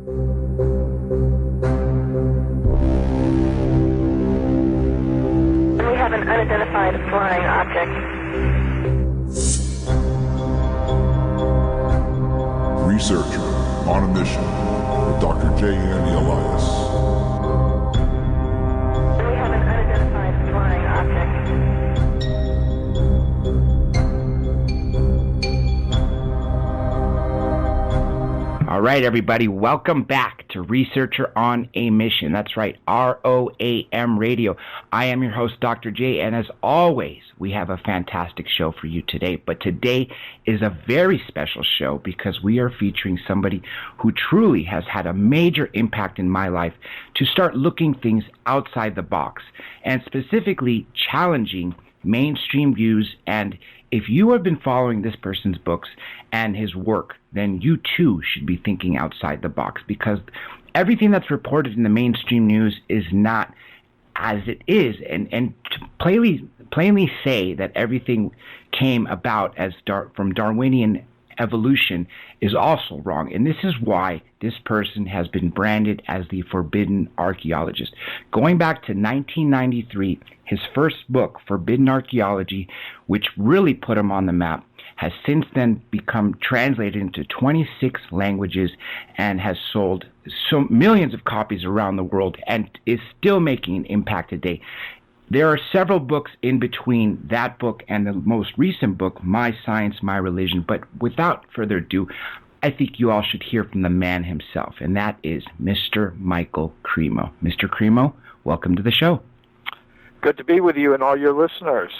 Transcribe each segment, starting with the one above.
We have an unidentified flying object. Researcher on a mission with Dr. J. Andy Elias. We have an unidentified flying object. All right, everybody, welcome back to Researcher on a Mission. That's right, ROAM Radio. I am your host, Dr. J, and as always, we have a fantastic show for you today. But today is a very special show because we are featuring somebody who truly has had a major impact in my life to start looking things outside the box and specifically challenging mainstream views. And if you have been following this person's books and his work, then you too should be thinking outside the box, because everything that's reported in the mainstream news is not as it is. And to plainly say that everything came about as from Darwinian evolution is also wrong. And this is why this person has been branded as the forbidden archaeologist. Going back to 1993, his first book, Forbidden Archaeology, which really put him on the map, has since then become translated into 26 languages and has sold so millions of copies around the world and is still making an impact today. There are several books in between that book and the most recent book, My Science, My Religion. But without further ado, I think you all should hear from the man himself, and that is Mr. Michael Cremo. Mr. Cremo, welcome to the show. Good to be with you and all your listeners.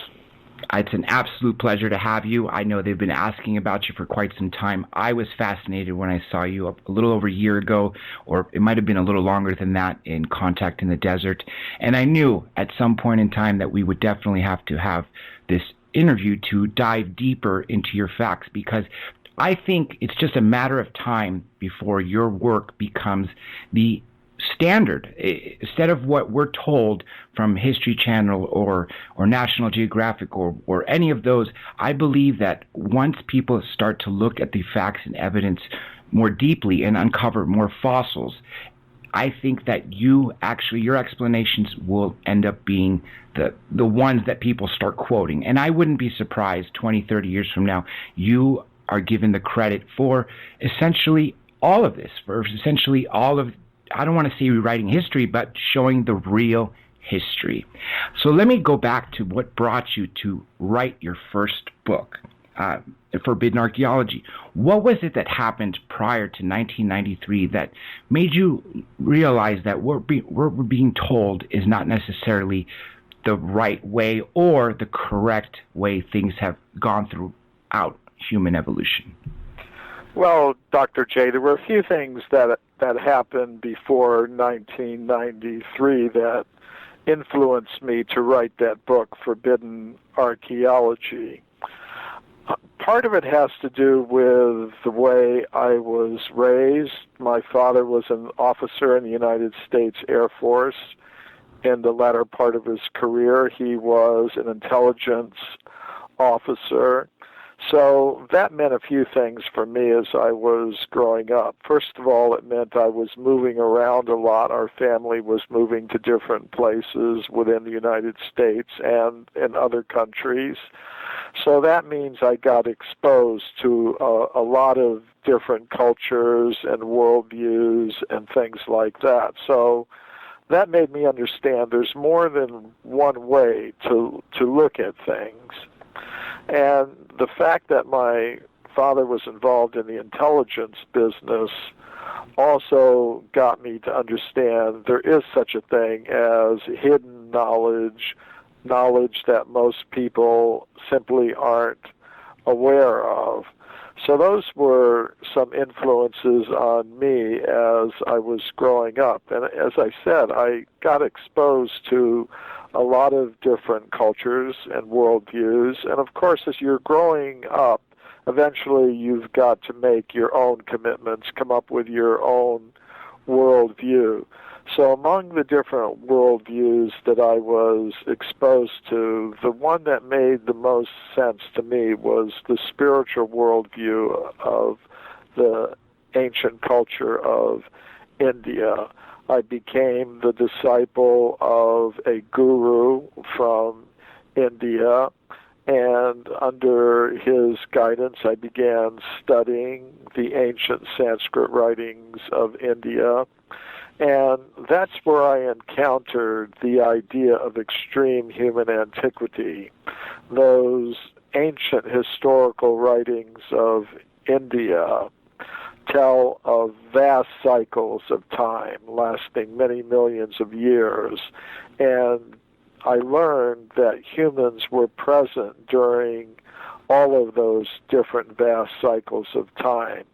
It's an absolute pleasure to have you. I know they've been asking about you for quite some time. I was fascinated when I saw you a little over a year ago, or it might have been a little longer than that, in Contact in the Desert. And I knew at some point in time that we would definitely have to have this interview to dive deeper into your facts, because I think it's just a matter of time before your work becomes the standard. Instead of what we're told from History Channel or National Geographic or any of those, I believe that once people start to look at the facts and evidence more deeply and uncover more fossils, I think that your explanations will end up being the ones that people start quoting. And I wouldn't be surprised 20, 30 years from now, you are given the credit for essentially all of this, I don't want to say rewriting history, but showing the real history. So let me go back to what brought you to write your first book, Forbidden Archaeology. What was it that happened prior to 1993 that made you realize that what we're being told is not necessarily the right way or the correct way things have gone throughout human evolution? Well, Dr. J, there were a few things that happened before 1993 that influenced me to write that book, Forbidden Archaeology. Part of it has to do with the way I was raised. My father was an officer in the United States Air Force. In the latter part of his career, he was an intelligence officer. So that meant a few things for me as I was growing up. First of all, it meant I was moving around a lot. Our family was moving to different places within the United States and in other countries. So that means I got exposed to a lot of different cultures and worldviews and things like that. So that made me understand there's more than one way to look at things. And the fact that my father was involved in the intelligence business also got me to understand there is such a thing as hidden knowledge that most people simply aren't aware of. So those were some influences on me as I was growing up. And as I said, I got exposed to a lot of different cultures and worldviews. And of course, as you're growing up, eventually you've got to make your own commitments, come up with your own worldview. So among the different worldviews that I was exposed to, the one that made the most sense to me was the spiritual worldview of the ancient culture of India. I became the disciple of a guru from India, and under his guidance I began studying the ancient Sanskrit writings of India, and that's where I encountered the idea of extreme human antiquity. Those ancient historical writings of India tell of vast cycles of time lasting many millions of years, and I learned that humans were present during all of those different vast cycles of time.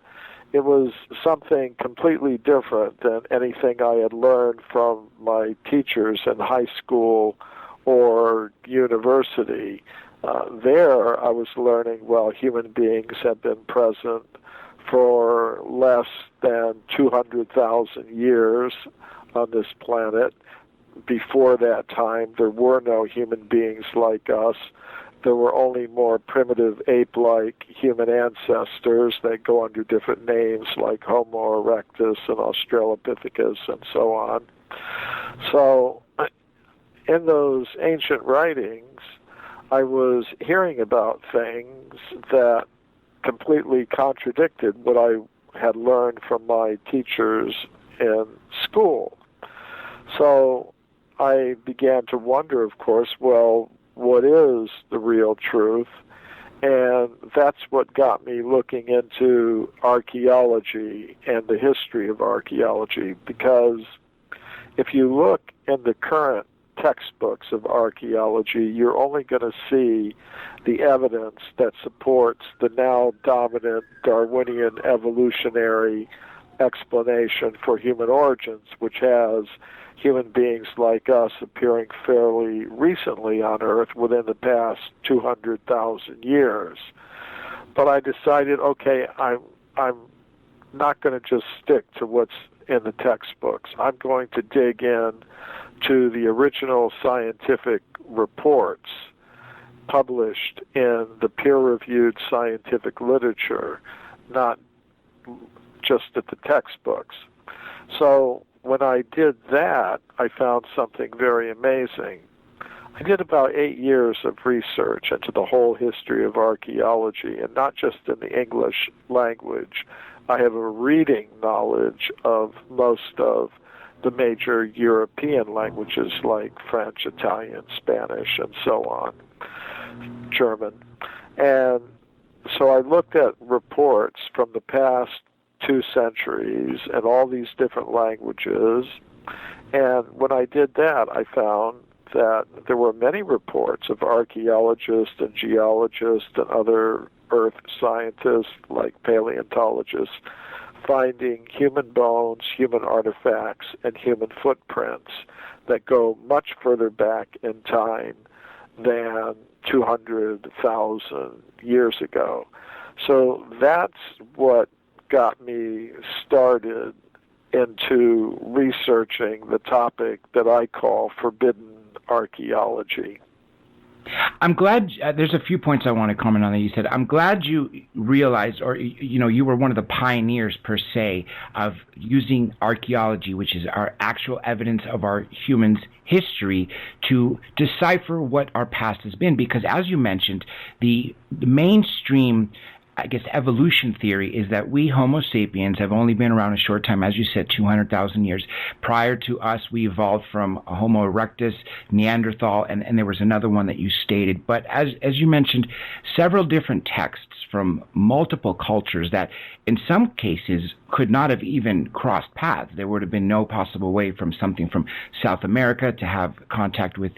It was something completely different than anything I had learned from my teachers in high school or university. There I was learning, well, human beings have been present for less than 200,000 years on this planet. Before that time, there were no human beings like us. There were only more primitive ape-like human ancestors that go under different names like Homo erectus and Australopithecus and so on. So in those ancient writings, I was hearing about things that completely contradicted what I had learned from my teachers in school. So I began to wonder, of course, well, what is the real truth? And that's what got me looking into archaeology and the history of archaeology, because if you look in the current textbooks of archaeology, you're only going to see the evidence that supports the now dominant Darwinian evolutionary explanation for human origins, which has human beings like us appearing fairly recently on Earth within the past 200,000 years. But I decided, okay, I'm not going to just stick to what's in the textbooks. I'm going to dig in to the original scientific reports published in the peer-reviewed scientific literature, not just at the textbooks. So when I did that, I found something very amazing. I did about 8 years of research into the whole history of archaeology, and not just in the English language. I have a reading knowledge of most of the major European languages like French, Italian, Spanish, and so on, German. And so I looked at reports from the past 2 centuries and all these different languages. And when I did that, I found that there were many reports of archaeologists and geologists and other earth scientists like paleontologists finding human bones, human artifacts, and human footprints that go much further back in time than 200,000 years ago. So that's what got me started into researching the topic that I call forbidden archaeology. I'm glad there's a few points I want to comment on that you said. I'm glad you realized, or you were one of the pioneers per se of using archaeology, which is our actual evidence of our humans' history, to decipher what our past has been. Because as you mentioned, the mainstream, I guess, evolution theory is that we Homo sapiens have only been around a short time, as you said, 200,000 years. Prior to us, we evolved from Homo erectus, Neanderthal, and there was another one that you stated. But as you mentioned, several different texts from multiple cultures that in some cases could not have even crossed paths. There would have been no possible way from something from South America to have contact with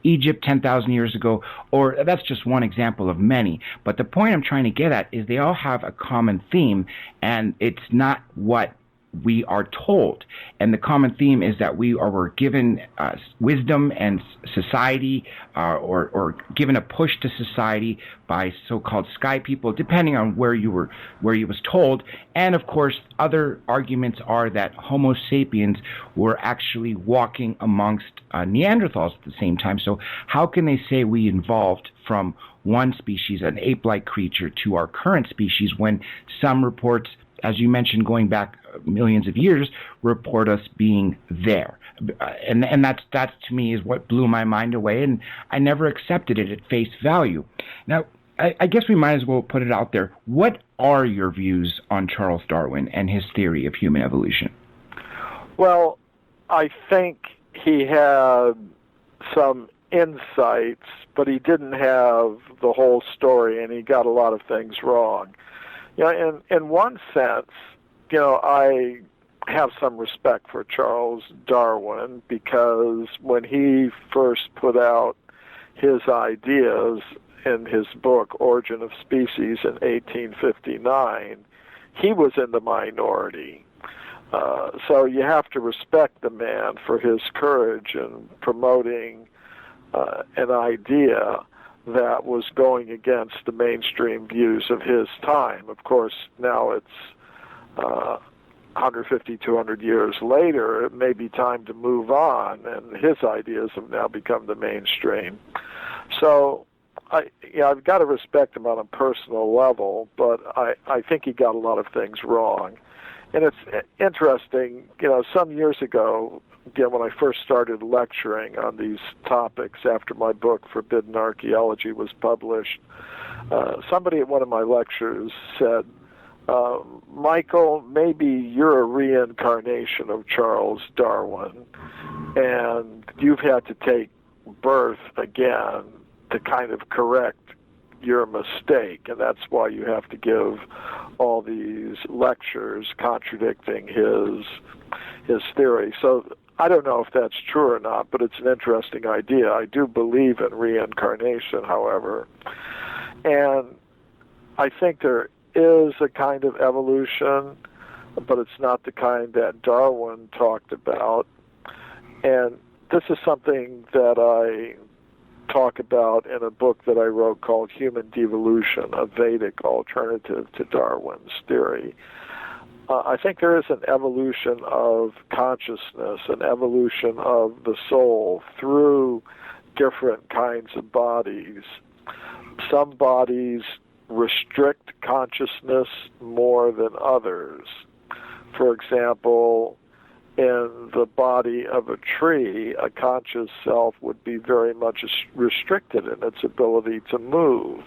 Egypt 10,000 years ago, or that's just one example of many. But the point I'm trying to get at is they all have a common theme, and it's not what we are told. And the common theme is that were given wisdom and society, or given a push to society by so-called sky people, depending on where you was told. And of course, other arguments are that Homo sapiens were actually walking amongst Neanderthals at the same time. So how can they say we evolved from one species, an ape-like creature, to our current species, when some reports as you mentioned, going back millions of years, report us being there. And that's to me is what blew my mind away, and I never accepted it at face value. Now, I guess we might as well put it out there. What are your views on Charles Darwin and his theory of human evolution? Well, I think he had some insights, but he didn't have the whole story, and he got a lot of things wrong. In one sense, I have some respect for Charles Darwin, because when he first put out his ideas in his book Origin of Species in 1859, he was in the minority. So you have to respect the man for his courage in promoting an idea that was going against the mainstream views of his time. Of course, now it's 150, 200 years later, it may be time to move on, and his ideas have now become the mainstream. So I've got to respect him on a personal level, but I think he got a lot of things wrong. And it's interesting, some years ago, when I first started lecturing on these topics after my book Forbidden Archaeology was published, somebody at one of my lectures said, Michael, maybe you're a reincarnation of Charles Darwin, and you've had to take birth again to kind of correct your mistake, and that's why you have to give all these lectures contradicting his theory. So I don't know if that's true or not, but it's an interesting idea. I do believe in reincarnation, however, and I think there is a kind of evolution, but it's not the kind that Darwin talked about. And this is something that I talk about in a book that I wrote called Human Devolution, a Vedic alternative to Darwin's theory. I think there is an evolution of consciousness, an evolution of the soul through different kinds of bodies. Some bodies restrict consciousness more than others. For example, in the body of a tree, a conscious self would be very much restricted in its ability to move.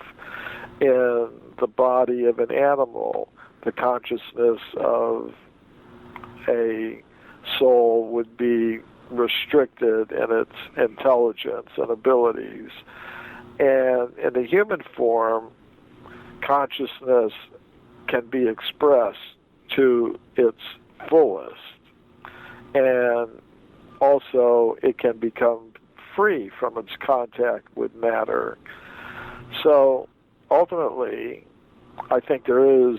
In the body of an animal, the consciousness of a soul would be restricted in its intelligence and abilities. And in the human form, consciousness can be expressed to its fullest. And also it can become free from its contact with matter. So ultimately, I think there is,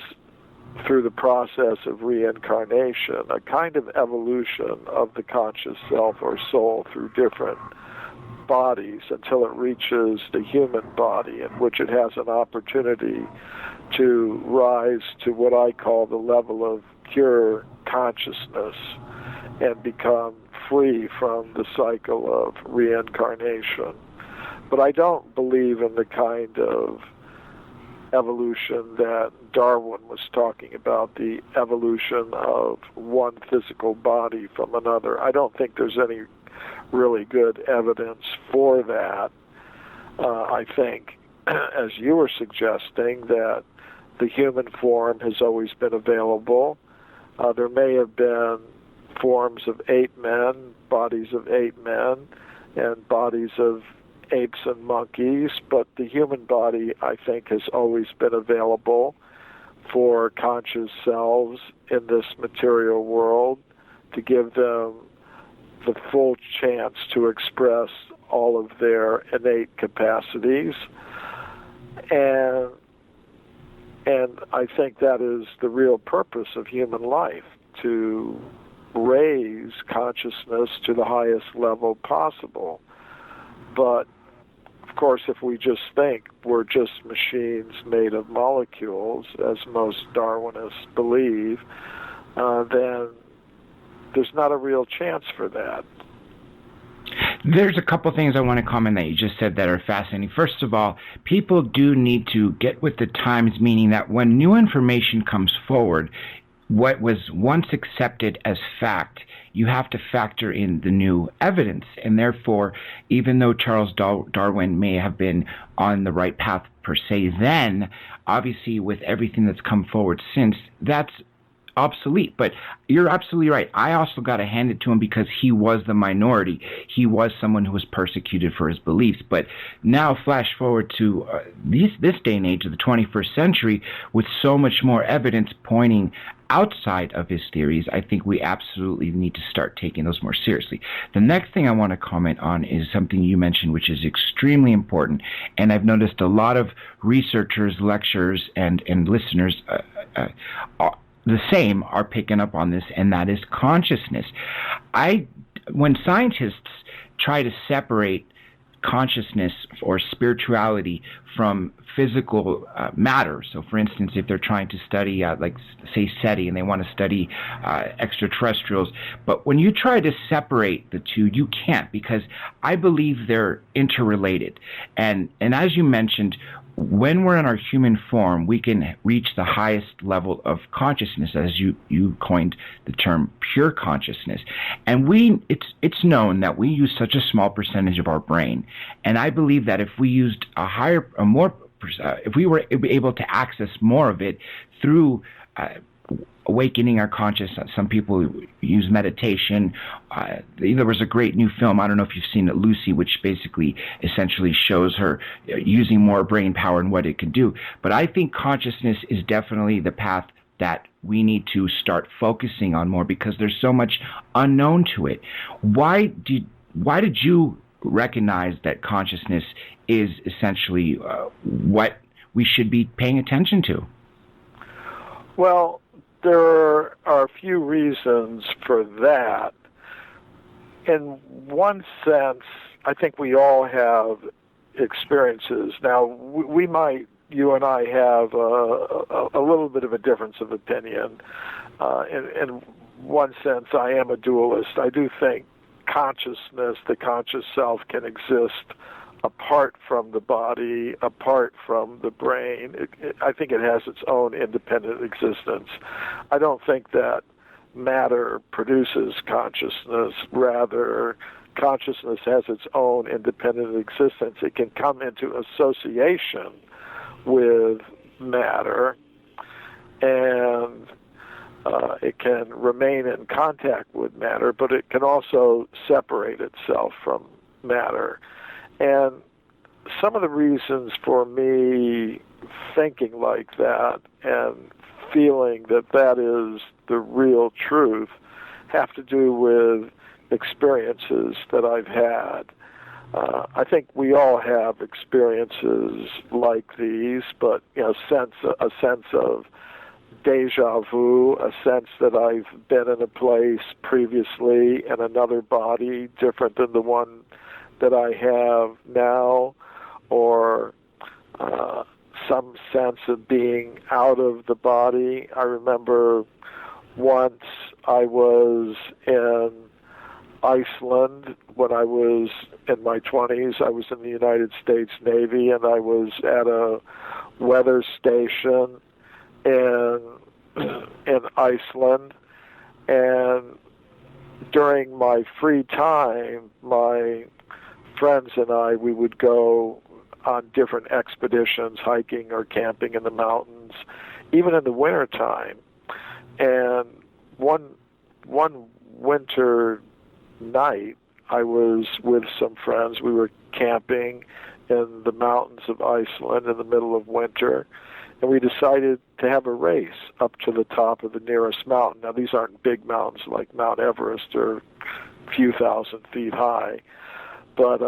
through the process of reincarnation, a kind of evolution of the conscious self or soul through different bodies until it reaches the human body, in which it has an opportunity to rise to what I call the level of pure consciousness and become free from the cycle of reincarnation. But I don't believe in the kind of evolution that Darwin was talking about, the evolution of one physical body from another. I don't think there's any really good evidence for that. I think, as you were suggesting, that the human form has always been available. There may have been forms of ape men, bodies of ape men, and bodies of apes and monkeys, but the human body, I think, has always been available for conscious selves in this material world to give them the full chance to express all of their innate capacities. And I think that is the real purpose of human life, to raise consciousness to the highest level possible. But, of course, if we just think we're just machines made of molecules, as most Darwinists believe, then there's not a real chance for that. There's a couple things I want to comment that you just said that are fascinating. First of all, people do need to get with the times, meaning that when new information comes forward, what was once accepted as fact, you have to factor in the new evidence. And therefore, even though Charles Darwin may have been on the right path per se then, obviously with everything that's come forward since, that's obsolete. But you're absolutely right. I also got to hand it to him because he was the minority. He was someone who was persecuted for his beliefs. But now flash forward to this day and age of the 21st century with so much more evidence pointing outside of his theories, I think we absolutely need to start taking those more seriously. The next thing I want to comment on is something you mentioned, which is extremely important, and I've noticed a lot of researchers, lecturers, and listeners the same are picking up on this, and that is consciousness. When scientists try to separate consciousness or spirituality from physical matter. So, for instance, if they're trying to study, like, say, SETI, and they want to study extraterrestrials, but when you try to separate the two, you can't, because I believe they're interrelated. And as you mentioned, when we're in our human form, we can reach the highest level of consciousness, as you coined the term pure consciousness. And it's known that we use such a small percentage of our brain. And I believe that if we used if we were able to access more of it through awakening our consciousness. Some people use meditation. There was a great new film, I don't know if you've seen it, Lucy, which basically essentially shows her using more brain power and what it can do. But I think consciousness is definitely the path that we need to start focusing on more, because there's so much unknown to it. Why did you recognize that consciousness is essentially what we should be paying attention to? Well, there are a few reasons for that. In one sense, I think we all have experiences. Now, you and I have a little bit of a difference of opinion. In one sense, I am a dualist. I do think consciousness, the conscious self, can exist apart from the body, apart from the brain. I think it has its own independent existence. I don't think that matter produces consciousness. Rather, consciousness has its own independent existence. It can come into association with matter, and it can remain in contact with matter, but it can also separate itself from matter. And some of the reasons for me thinking like that and feeling that that is the real truth have to do with experiences that I've had. I think we all have experiences like these, but a sense of deja vu, a sense that I've been in a place previously in another body different than the one that I have now, or some sense of being out of the body. I remember once I was in Iceland when I was in my 20s. I was in the United States Navy, and I was at a weather station in Iceland, and during my free time, my friends and I, we would go on different expeditions, hiking or camping in the mountains, even in the wintertime. And one winter night, I was with some friends. We were camping in the mountains of Iceland in the middle of winter, and we decided to have a race up to the top of the nearest mountain. Now, these aren't big mountains like Mount Everest or a few thousand feet high, but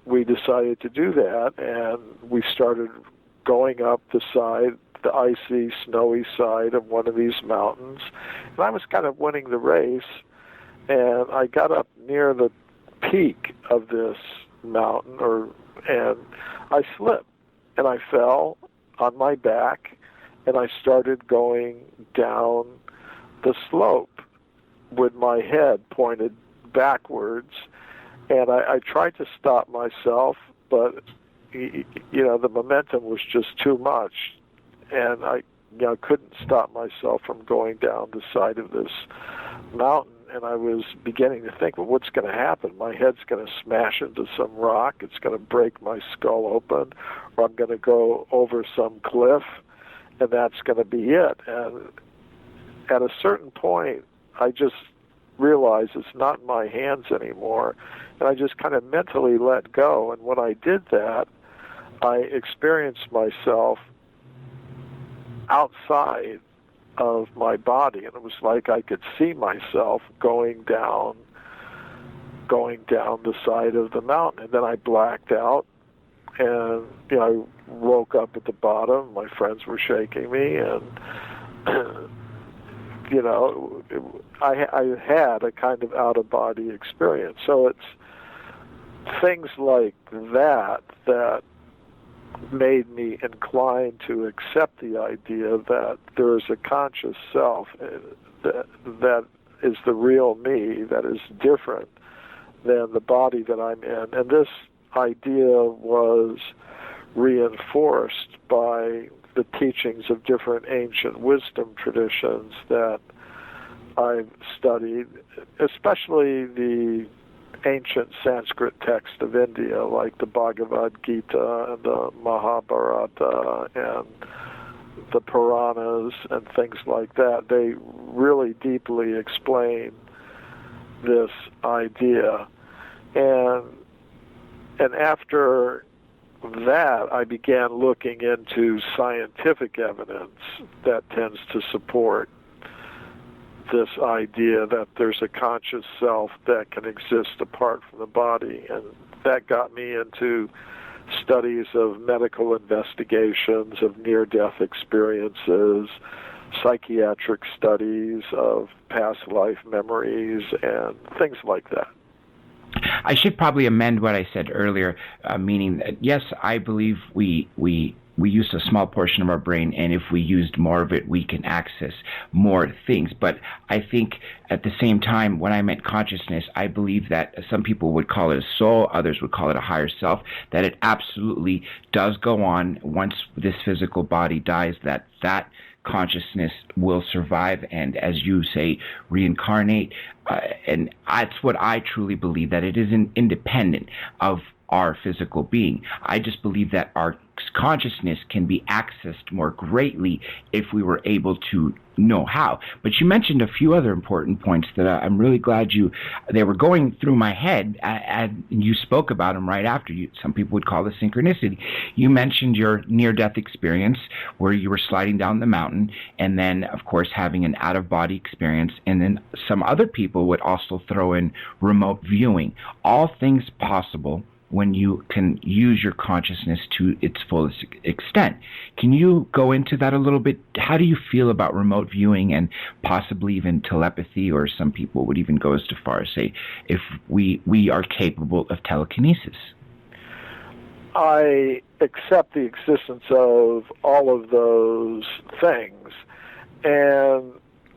we decided to do that, and we started going up the icy, snowy side of one of these mountains. And I was kind of winning the race, and I got up near the peak of this mountain, and I slipped, and I fell on my back, and I started going down the slope with my head pointed backwards. And I tried to stop myself, but the momentum was just too much, and I couldn't stop myself from going down the side of this mountain, and I was beginning to think, well, what's going to happen? My head's going to smash into some rock, it's going to break my skull open, or I'm going to go over some cliff, and that's going to be it. And at a certain point, I just realized it's not in my hands anymore, and I just kind of mentally let go. And when I did that, I experienced myself outside of my body, and it was like I could see myself going down the side of the mountain. And then I blacked out, and I woke up at the bottom. My friends were shaking me, and I had a kind of out-of-body experience. So it's things like that made me inclined to accept the idea that there is a conscious self that is the real me, that is different than the body that I'm in. And this idea was reinforced by the teachings of different ancient wisdom traditions that I've studied, especially the ancient Sanskrit text of India, like the Bhagavad Gita and the Mahabharata and the Puranas and things like that. They really deeply explain this idea. And after that, I began looking into scientific evidence that tends to support this idea that there's a conscious self that can exist apart from the body. And that got me into studies of medical investigations of near-death experiences, psychiatric studies of past life memories, and things like that. I should probably amend what I said earlier, meaning that, yes, I believe we use a small portion of our brain, and if we used more of it, we can access more things. But I think at the same time, when I meant consciousness, I believe that some people would call it a soul, others would call it a higher self, that it absolutely does go on once this physical body dies, that consciousness will survive and, as you say, reincarnate. And that's what I truly believe, that it isn't independent of our physical being. I just believe that our consciousness can be accessed more greatly if we were able to know how. But you mentioned a few other important points that I'm really glad they were going through my head, and you spoke about them right after. Some people would call it synchronicity. You mentioned your near-death experience where you were sliding down the mountain, and then, of course, having an out-of-body experience, and then some other people would also throw in remote viewing. All things possible when you can use your consciousness to its fullest extent. Can you go into that a little bit? How do you feel about remote viewing and possibly even telepathy, or some people would even go as far as say if we are capable of telekinesis? I accept the existence of all of those things, and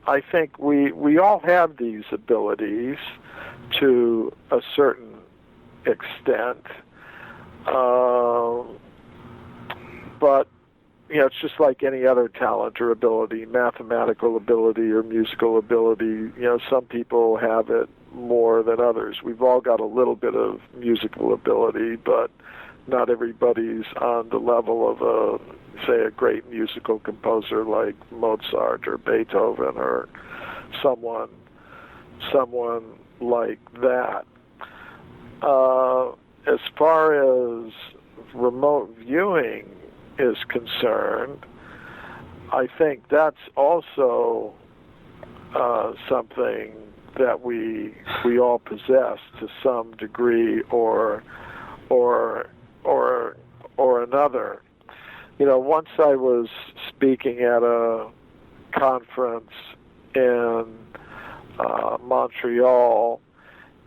I think we all have these abilities to a certain extent, but it's just like any other talent or ability, mathematical ability or musical ability. Some people have it more than others. We've all got a little bit of musical ability, but not everybody's on the level of a great musical composer like Mozart or Beethoven or someone like that. As far as remote viewing is concerned, I think that's also something that we all possess to some degree or another. Once I was speaking at a conference in Montreal,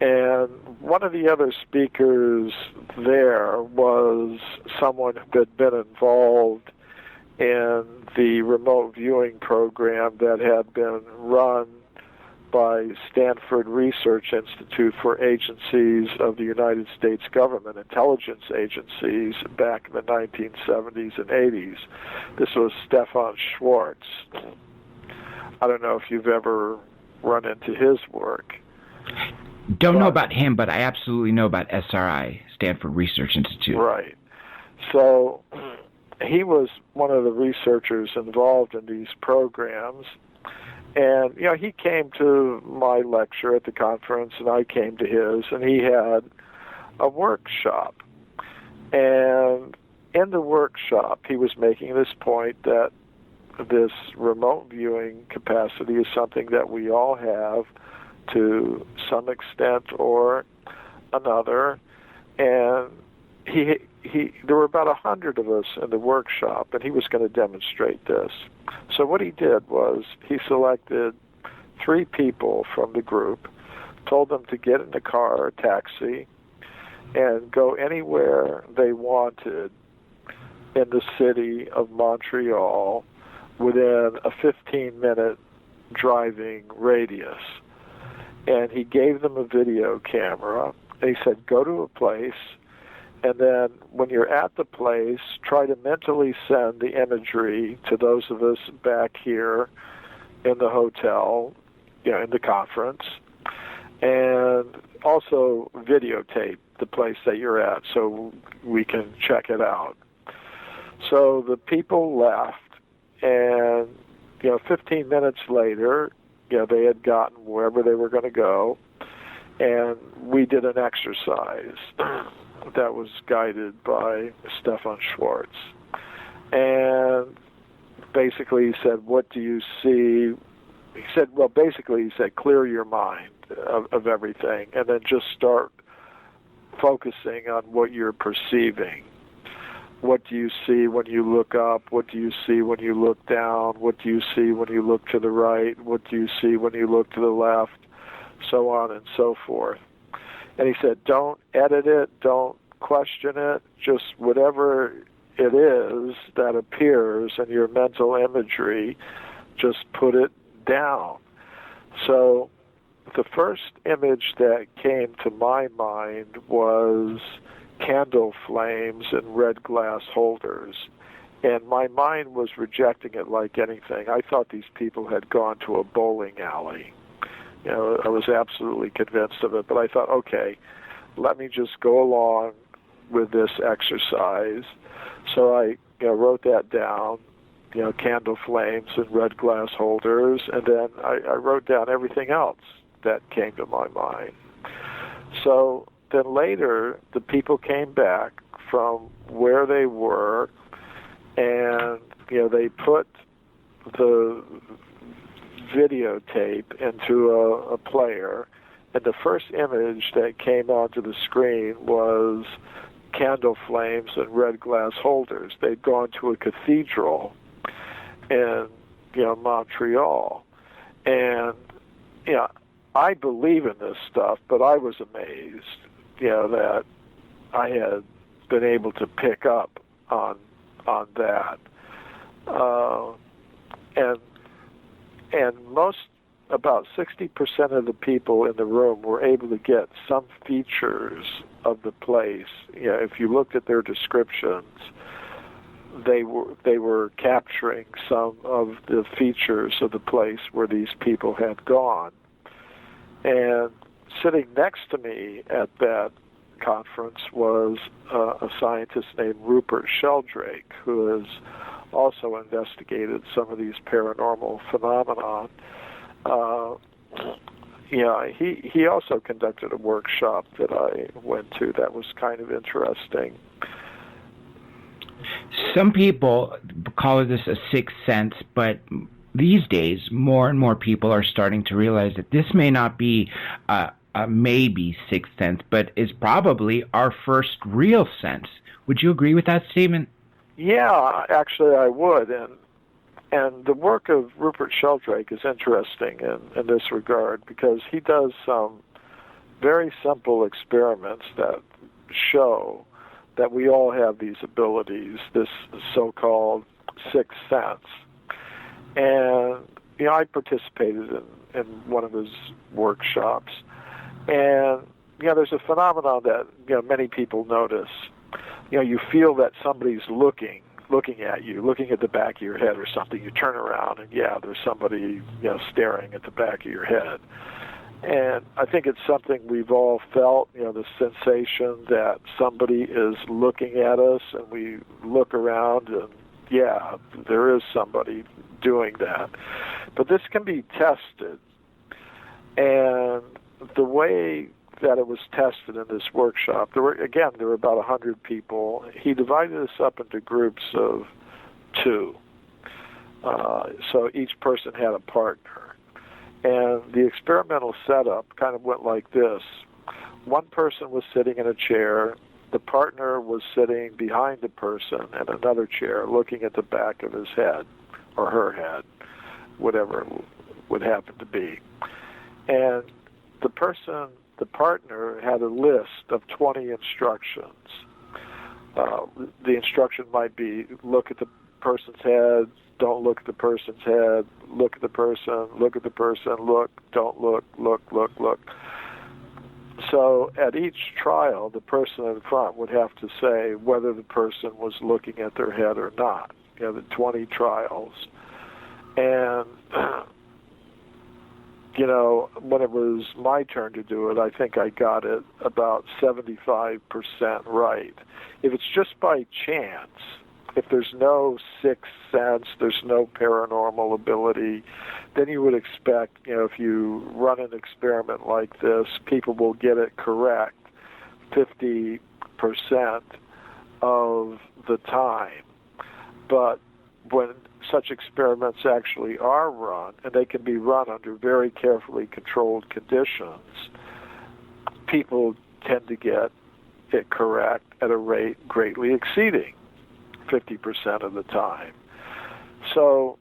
and one of the other speakers there was someone who had been involved in the remote viewing program that had been run by Stanford Research Institute for Agencies of the United States Government, intelligence agencies, back in the 1970s and 80s. This was Stefan Schwartz. I don't know if you've ever run into his work. Don't know about him, but I absolutely know about SRI, Stanford Research Institute. Right. So he was one of the researchers involved in these programs. And, he came to my lecture at the conference, and I came to his, and he had a workshop. And in the workshop, he was making this point that this remote viewing capacity is something that we all have to some extent or another. And there were about 100 of us in the workshop, and he was going to demonstrate this. So what he did was he selected 3 people from the group, told them to get in a car or a taxi, and go anywhere they wanted in the city of Montreal within a 15-minute driving radius. And he gave them a video camera, and he said, go to a place, and then when you're at the place, try to mentally send the imagery to those of us back here in the hotel, in the conference, and also videotape the place that you're at so we can check it out. So the people left, and 15 minutes later, they had gotten wherever they were going to go, and we did an exercise that was guided by Stefan Schwartz. And basically he said, what do you see? He said, clear your mind of everything, and then just start focusing on what you're perceiving. What do you see when you look up? What do you see when you look down? What do you see when you look to the right? What do you see when you look to the left? So on and so forth. And he said, don't edit it, don't question it, just whatever it is that appears in your mental imagery, just put it down. So the first image that came to my mind was candle flames in red glass holders. And my mind was rejecting it like anything. I thought these people had gone to a bowling alley. I was absolutely convinced of it, but I thought, okay, let me just go along with this exercise. So I wrote that down, candle flames in red glass holders, and then I wrote down everything else that came to my mind. So then later, the people came back from where they were, and they put the videotape into a player, and the first image that came onto the screen was candle flames and red glass holders. They'd gone to a cathedral in Montreal, and I believe in this stuff, but I was amazed that I had been able to pick up on that, and about 60% of the people in the room were able to get some features of the place. If you looked at their descriptions, they were capturing some of the features of the place where these people had gone. And sitting next to me at that conference was a scientist named Rupert Sheldrake, who has also investigated some of these paranormal phenomena. He also conducted a workshop that I went to that was kind of interesting. Some people call this a sixth sense, but these days, more and more people are starting to realize that this may not be a maybe sixth sense, but is probably our first real sense. Would you agree with that statement? Yeah, actually I would. And the work of Rupert Sheldrake is interesting in this regard, because he does some very simple experiments that show that we all have these abilities, this so-called sixth sense. And I participated in one of his workshops. And, there's a phenomenon that, many people notice. You feel that somebody's looking at you, looking at the back of your head or something. You turn around and, there's somebody, staring at the back of your head. And I think it's something we've all felt, the sensation that somebody is looking at us, and we look around and, there is somebody doing that. But this can be tested. And the way that it was tested in this workshop, there were about 100 people. He divided us up into groups of 2. So each person had a partner. And the experimental setup kind of went like this. One person was sitting in a chair. The partner was sitting behind the person in another chair, looking at the back of his head, or her head, whatever it would happen to be. And the partner had a list of 20 instructions. The instruction might be, look at the person's head, don't look at the person's head, look at the person, look at the person, look, don't look, look, look, look. So at each trial, the person in front would have to say whether the person was looking at their head or not. The 20 trials. And, when it was my turn to do it, I think I got it about 75% right. If it's just by chance, if there's no sixth sense, there's no paranormal ability, then you would expect, if you run an experiment like this, people will get it correct 50% of the time. But when such experiments actually are run, and they can be run under very carefully controlled conditions, people tend to get it correct at a rate greatly exceeding 50% of the time. So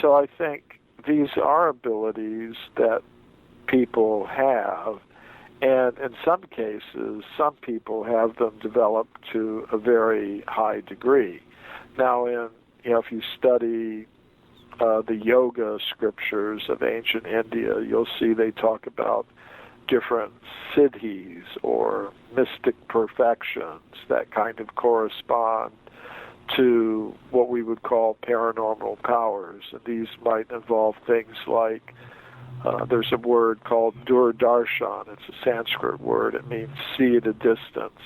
I think these are abilities that people have, and in some cases, some people have them developed to a very high degree. Now, if you study the yoga scriptures of ancient India, you'll see they talk about different siddhis or mystic perfections that kind of correspond to what we would call paranormal powers. And these might involve things like, there's a word called durdarshan. It's a Sanskrit word. It means see at a distance,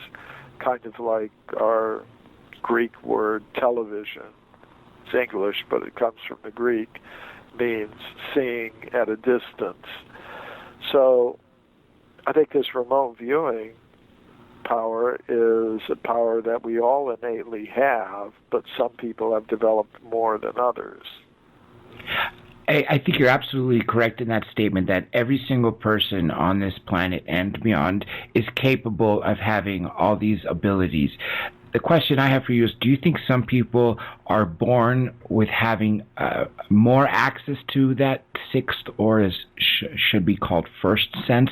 kind of like our Greek word television. It's English, but it comes from the Greek, means seeing at a distance. So I think this remote viewing power is a power that we all innately have, but some people have developed more than others. I think you're absolutely correct in that statement, that every single person on this planet and beyond is capable of having all these abilities. The question I have for you is, do you think some people are born with having more access to that sixth, or should be called first sense,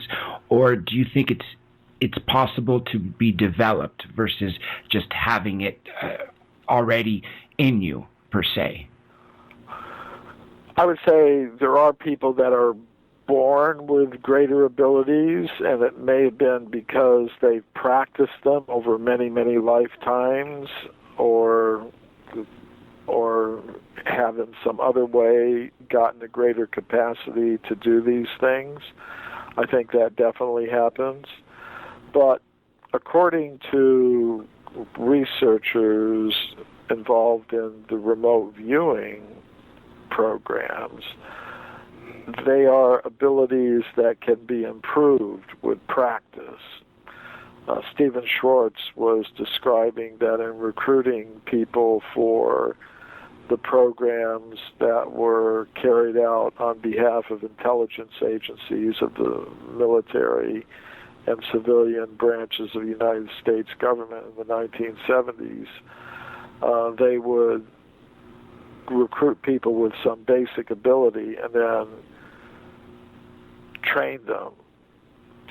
or do you think it's possible to be developed versus just having it already in you, per se? I would say there are people that are born with greater abilities, and it may have been because they've practiced them over many, many lifetimes, or have in some other way gotten a greater capacity to do these things. I think that definitely happens. But according to researchers involved in the remote viewing programs, they are abilities that can be improved with practice. Stephen Schwartz was describing that in recruiting people for the programs that were carried out on behalf of intelligence agencies of the military and civilian branches of the United States government in the 1970s, they would recruit people with some basic ability and then train them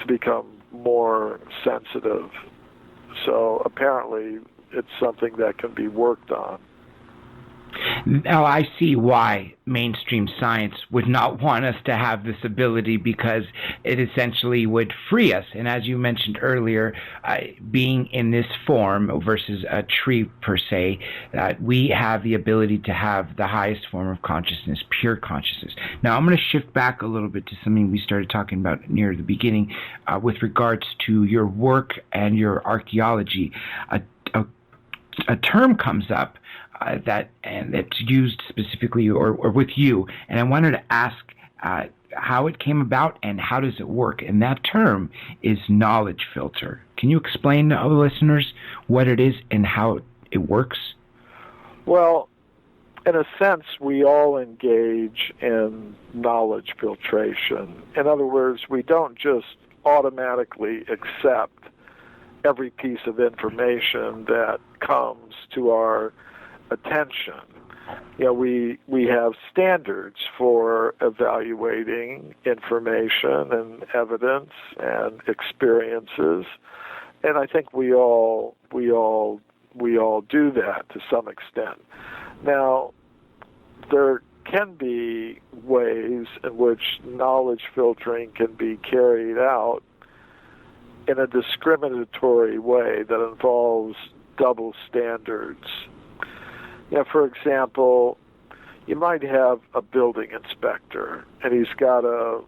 to become more sensitive. So apparently it's something that can be worked on. Now I see why mainstream science would not want us to have this ability, because it essentially would free us. And as you mentioned earlier, being in this form versus a tree per se, we have the ability to have the highest form of consciousness, pure consciousness. Now I'm going to shift back a little bit to something we started talking about near the beginning with regards to your work and your archaeology. A term comes up that's used specifically or with you, and I wanted to ask how it came about and how does it work. And that term is knowledge filter. Can you explain to our listeners what it is and how it works? Well, in a sense, we all engage in knowledge filtration. In other words, we don't just automatically accept every piece of information that comes to our attention. We have standards for evaluating information and evidence and experiences, and I think we all do that to some extent. Now, there can be ways in which knowledge filtering can be carried out in a discriminatory way that involves double standards. For example, you might have a building inspector, and he's got a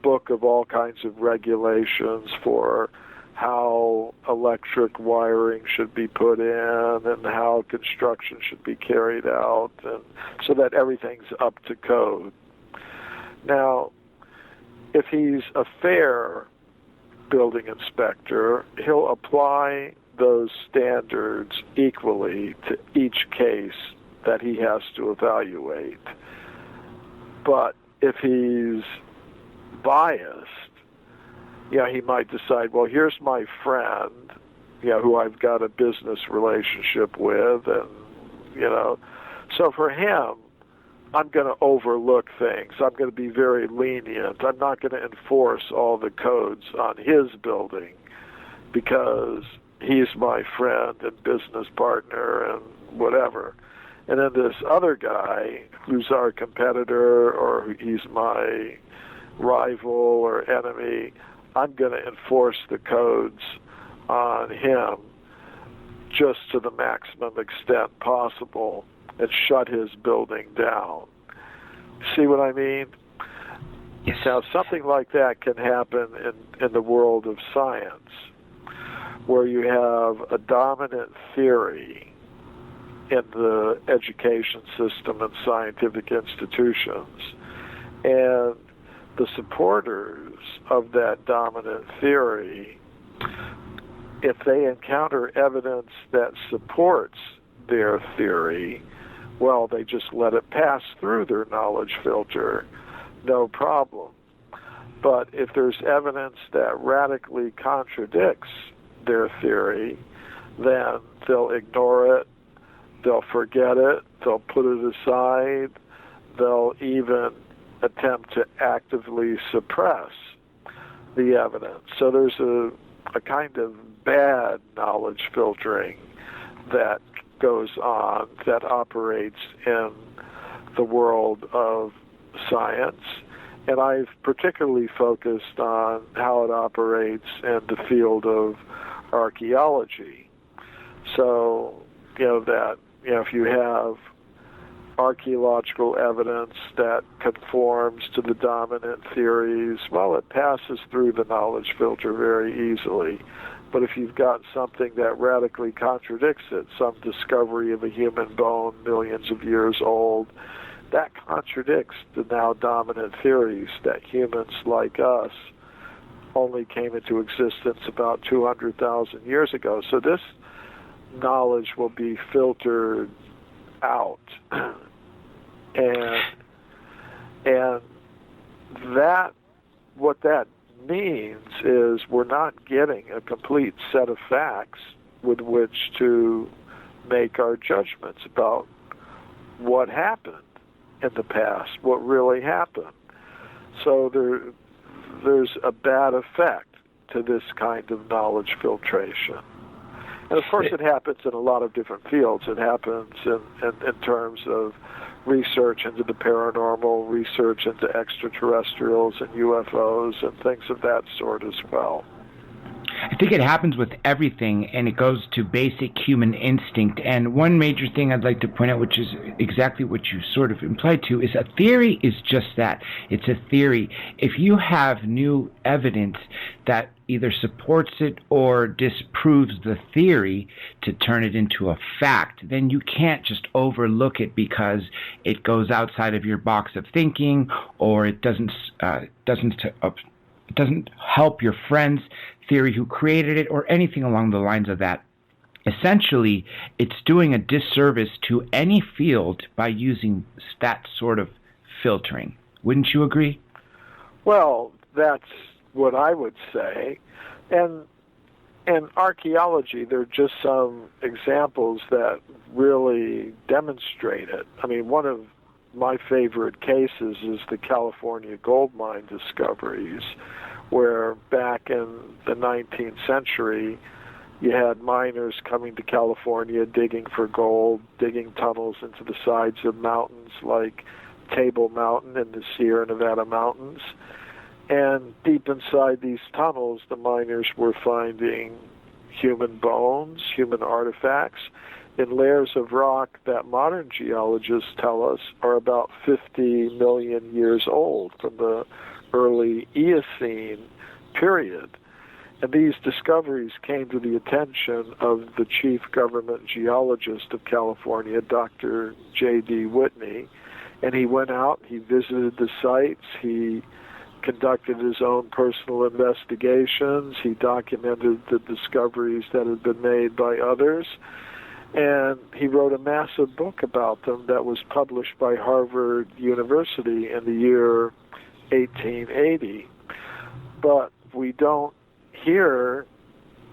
book of all kinds of regulations for how electric wiring should be put in and how construction should be carried out, and so that everything's up to code. Now, if he's a fair building inspector, he'll apply those standards equally to each case that he has to evaluate. But if he's biased, he might decide, well, here's my friend, who I've got a business relationship with, and, so for him, I'm going to overlook things. I'm going to be very lenient. I'm not going to enforce all the codes on his building because he's my friend and business partner and whatever. And then this other guy who's our competitor or he's my rival or enemy, I'm going to enforce the codes on him just to the maximum extent possible and shut his building down. See what I mean? Yes. Now, something like that can happen in the world of science, where you have a dominant theory in the education system and scientific institutions, and the supporters of that dominant theory, if they encounter evidence that supports their theory, well, they just let it pass through their knowledge filter, no problem. But if there's evidence that radically contradicts their theory, then they'll ignore it, they'll forget it, they'll put it aside, they'll even attempt to actively suppress the evidence. So there's a kind of bad knowledge filtering that goes on, that operates in the world of science. And I've particularly focused on how it operates in the field of archaeology. So, if you have archaeological evidence that conforms to the dominant theories, well, it passes through the knowledge filter very easily. But if you've got something that radically contradicts it, some discovery of a human bone millions of years old, that contradicts the now dominant theories that humans like us only came into existence about 200,000 years ago. So this knowledge will be filtered out. And that, what that means is we're not getting a complete set of facts with which to make our judgments about what happened in the past, what really happened. So there's a bad effect to this kind of knowledge filtration. And of course, it happens in a lot of different fields. It happens in terms of research into the paranormal, research into extraterrestrials and UFOs and things of that sort as well. I think it happens with everything, and it goes to basic human instinct. And one major thing I'd like to point out, which is exactly what you sort of implied to, is a theory is just that. It's a theory. If you have new evidence that either supports it or disproves the theory to turn it into a fact, then you can't just overlook it because it goes outside of your box of thinking, or it doesn't help your friend's theory who created it, or anything along the lines of that. Essentially, it's doing a disservice to any field by using that sort of filtering. Wouldn't you agree? Well, that's what I would say. And in archaeology, there are just some examples that really demonstrate it. I mean, one of my favorite cases is the California gold mine discoveries, where back in the 19th century, you had miners coming to California digging for gold, digging tunnels into the sides of mountains like Table Mountain in the Sierra Nevada mountains. And deep inside these tunnels, the miners were finding human bones, human artifacts, in layers of rock that modern geologists tell us are about 50 million years old, from the early Eocene period. And these discoveries came to the attention of the chief government geologist of California, Dr. J.D. Whitney, and he went out, he visited the sites, he conducted his own personal investigations, he documented the discoveries that had been made by others, and he wrote a massive book about them that was published by Harvard University in the year 1880. But we don't hear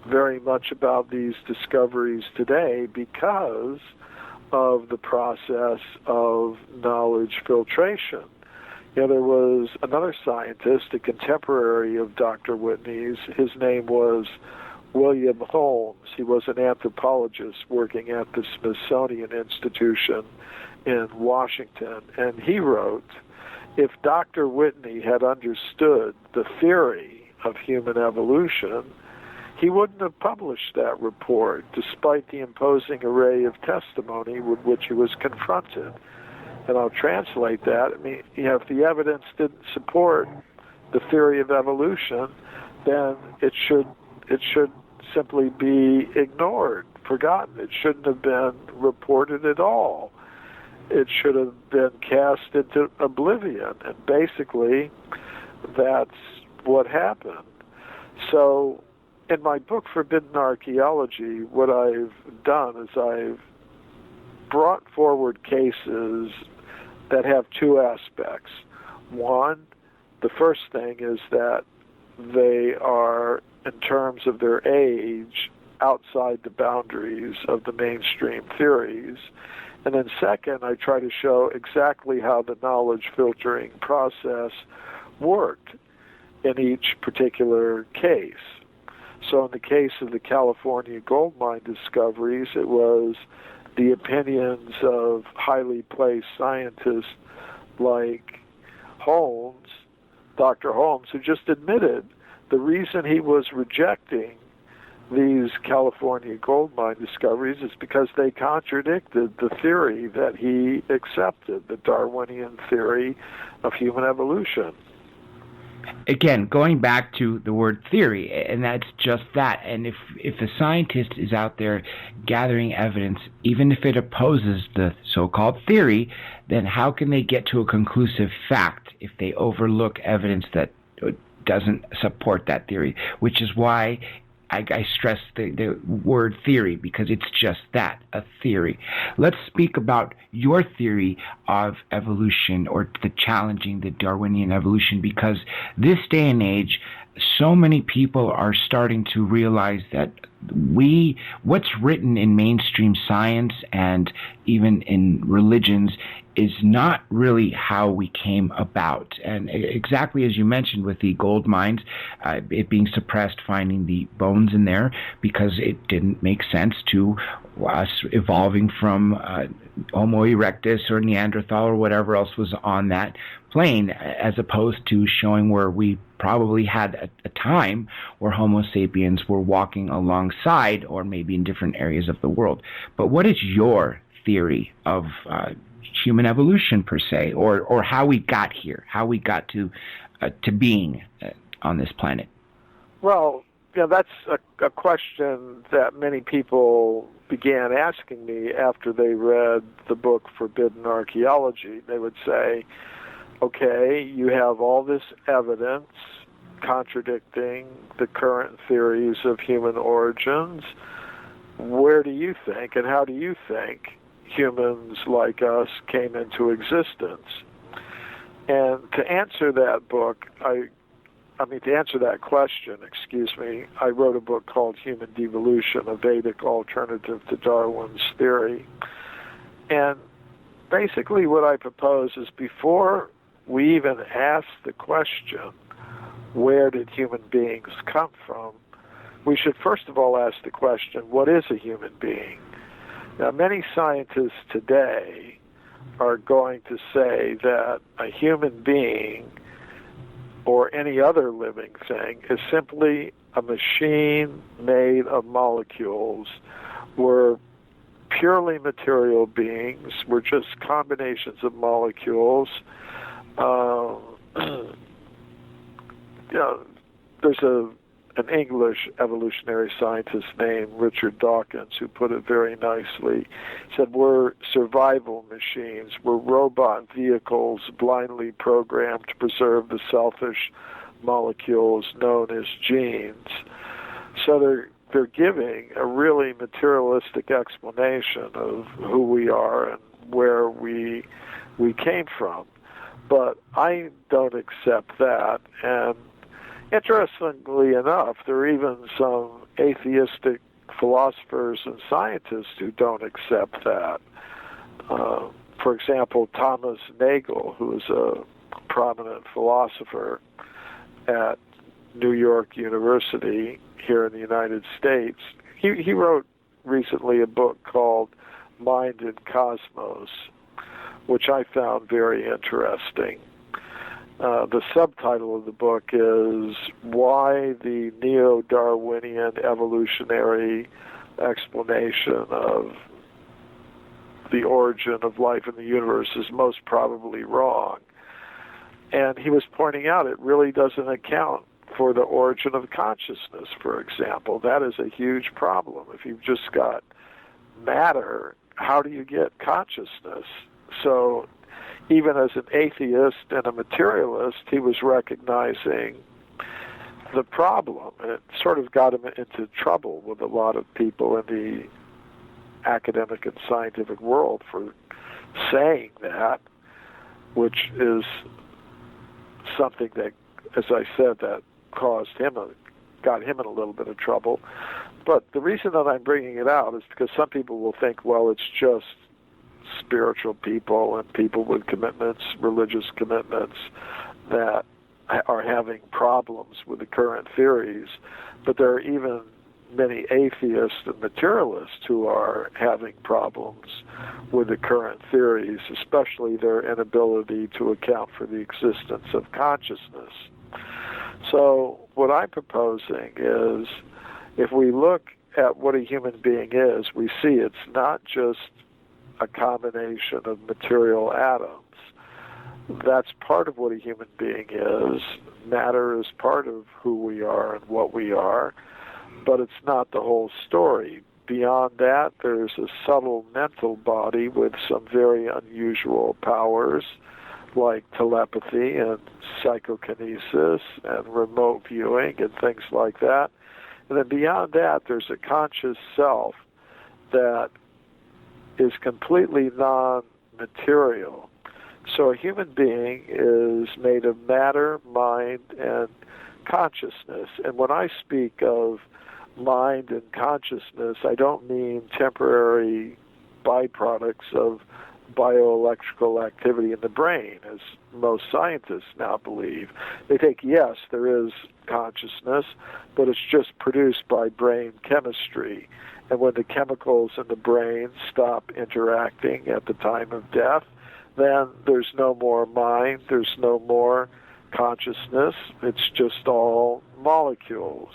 very much about these discoveries today because of the process of knowledge filtration. You know, there was another scientist, a contemporary of Dr. Whitney's. His name was William Holmes. He was an anthropologist working at the Smithsonian Institution in Washington, and he wrote, if Dr. Whitney had understood the theory of human evolution, he wouldn't have published that report, despite the imposing array of testimony with which he was confronted. And I'll translate that. I mean, if the evidence didn't support the theory of evolution, then it should simply be ignored, forgotten. It shouldn't have been reported at all. It should have been cast into oblivion. And basically, that's what happened. So in my book, Forbidden Archaeology, what I've done is I've brought forward cases that have two aspects. One, the first thing is that they are, in terms of their age, outside the boundaries of the mainstream theories. And then second, I try to show exactly how the knowledge filtering process worked in each particular case. So in the case of the California gold mine discoveries, it was the opinions of highly placed scientists like Holmes, Dr. Holmes, who just admitted the reason he was rejecting these California gold mine discoveries is because they contradicted the theory that he accepted, the Darwinian theory of human evolution. Again, going back to the word theory, and that's just that. And if a scientist is out there gathering evidence, even if it opposes the so-called theory, then how can they get to a conclusive fact if they overlook evidence that doesn't support that theory? Which is why I stress the word theory, because it's just that, a theory. Let's speak about your theory of evolution, or the challenging the Darwinian evolution, because this day and age, so many people are starting to realize that what's written in mainstream science and even in religions is not really how we came about. And exactly as you mentioned with the gold mines, it being suppressed, finding the bones in there because it didn't make sense to us evolving from Homo erectus or Neanderthal or whatever else was on that plane, as opposed to showing where we probably had a time where Homo sapiens were walking alongside or maybe in different areas of the world. But what is your theory of human evolution per se, or how we got here, how we got to being on this planet? Well, that's a question that many people began asking me after they read the book Forbidden Archaeology. They would say, okay, you have all this evidence contradicting the current theories of human origins. Where do you think, and how do you think humans like us came into existence? And to answer that to answer that question, I wrote a book called Human Devolution, a Vedic alternative to Darwin's theory. And basically what I propose is before we even ask the question, where did human beings come from, we should first of all ask the question, what is a human being? Now, many scientists today are going to say that a human being or any other living thing is simply a machine made of molecules. We're purely material beings. We're just combinations of molecules. There's an English evolutionary scientist named Richard Dawkins who put it very nicely. He said, we're survival machines. We're robot vehicles blindly programmed to preserve the selfish molecules known as genes. So they're giving a really materialistic explanation of who we are and where we came from. But I don't accept that. And interestingly enough, there are even some atheistic philosophers and scientists who don't accept that. For example, Thomas Nagel, who is a prominent philosopher at New York University here in the United States, he wrote recently a book called Mind and Cosmos, which I found very interesting. The subtitle of the book is Why the Neo-Darwinian Evolutionary Explanation of the Origin of Life in the Universe is Most Probably Wrong. And he was pointing out it really doesn't account for the origin of consciousness, for example. That is a huge problem. If you've just got matter, how do you get consciousness? So even as an atheist and a materialist, he was recognizing the problem. And it sort of got him into trouble with a lot of people in the academic and scientific world for saying that, which is something that, as I said, that got him in a little bit of trouble. But the reason that I'm bringing it out is because some people will think, well, it's just spiritual people and people with commitments, religious commitments, that are having problems with the current theories. But there are even many atheists and materialists who are having problems with the current theories, especially their inability to account for the existence of consciousness. So what I'm proposing is, if we look at what a human being is, we see it's not just a combination of material atoms. That's part of what a human being is. Matter is part of who we are and what we are, but it's not the whole story. Beyond that, there's a subtle mental body with some very unusual powers, like telepathy and psychokinesis and remote viewing and things like that. And then beyond that, there's a conscious self that is completely non-material. So a human being is made of matter, mind, and consciousness. And when I speak of mind and consciousness, I don't mean temporary byproducts of bioelectrical activity in the brain, as most scientists now believe. They think, yes, there is consciousness, but it's just produced by brain chemistry. And when the chemicals in the brain stop interacting at the time of death, then there's no more mind, there's no more consciousness, it's just all molecules.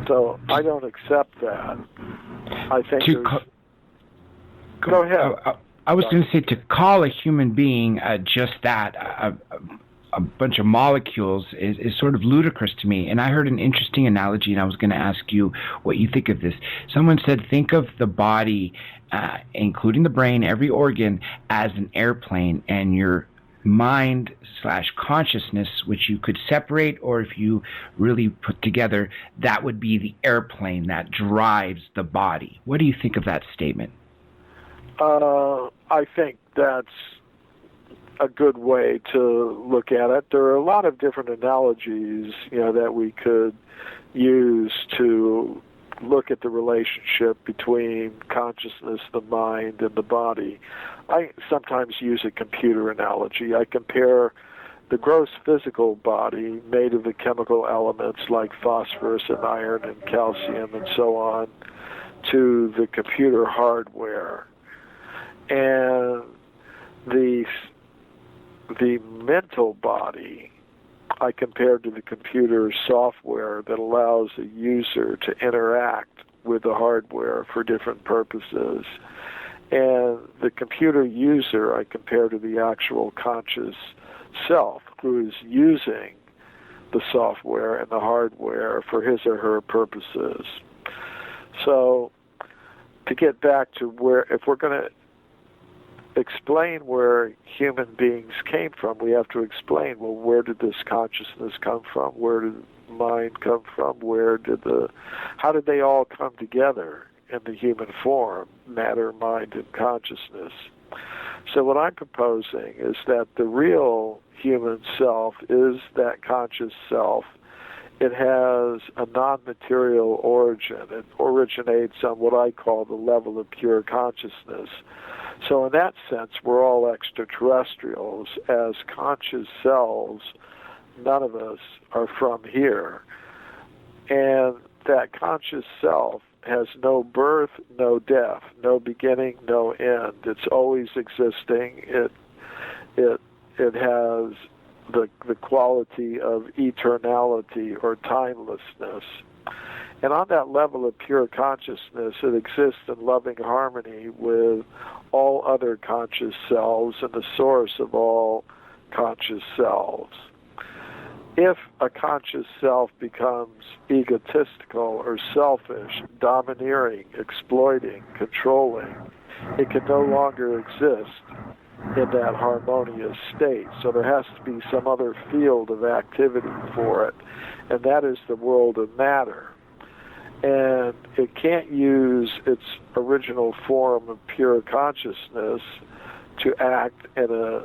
So I don't accept that. I think go ahead. I was going to say, to call a human being just that, a bunch of molecules, is sort of ludicrous to me. And I heard an interesting analogy, and I was going to ask you what you think of this. Someone said, think of the body, including the brain, every organ, as an airplane, and your mind/consciousness, which you could separate, or if you really put together, that would be the airplane that drives the body. What do you think of that statement? I think that's a good way to look at it. There are a lot of different analogies, that we could use to look at the relationship between consciousness, the mind, and the body. I sometimes use a computer analogy. I compare the gross physical body, made of the chemical elements like phosphorus and iron and calcium and so on, to the computer hardware. And the mental body I compared to the computer software that allows a user to interact with the hardware for different purposes. And the computer user I compare to the actual conscious self who is using the software and the hardware for his or her purposes. So to get back to where, if we're going to explain where human beings came from, we have to explain, well, where did this consciousness come from? Where did mind come from? How did they all come together in the human form, matter, mind, and consciousness? So what I'm proposing is that the real human self is that conscious self. It has a non-material origin. It originates on what I call the level of pure consciousness. So in that sense, we're all extraterrestrials. As conscious selves, none of us are from here. And that conscious self has no birth, no death, no beginning, no end. It's always existing. It has the quality of eternality or timelessness. And on that level of pure consciousness, it exists in loving harmony with all other conscious selves and the source of all conscious selves. If a conscious self becomes egotistical or selfish, domineering, exploiting, controlling, it can no longer exist in that harmonious state. So there has to be some other field of activity for it, and that is the world of matter. And it can't use its original form of pure consciousness to act in a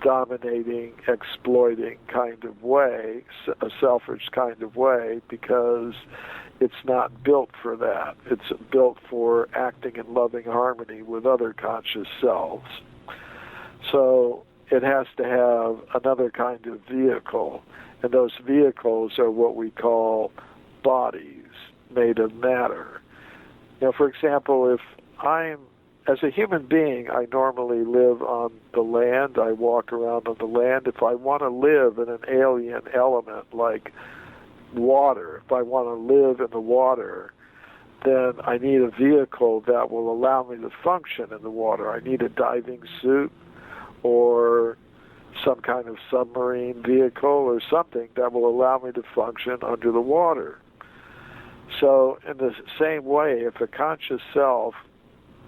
dominating, exploiting kind of way, a selfish kind of way, because it's not built for that. It's built for acting in loving harmony with other conscious selves. So it has to have another kind of vehicle, and those vehicles are what we call bodies made of matter. For example, if as a human being, I normally live on the land, I walk around on the land. If I want to live in an alien element like water, if I want to live in the water, then I need a vehicle that will allow me to function in the water. I need a diving suit or some kind of submarine vehicle or something that will allow me to function under the water. So in the same way, if a conscious self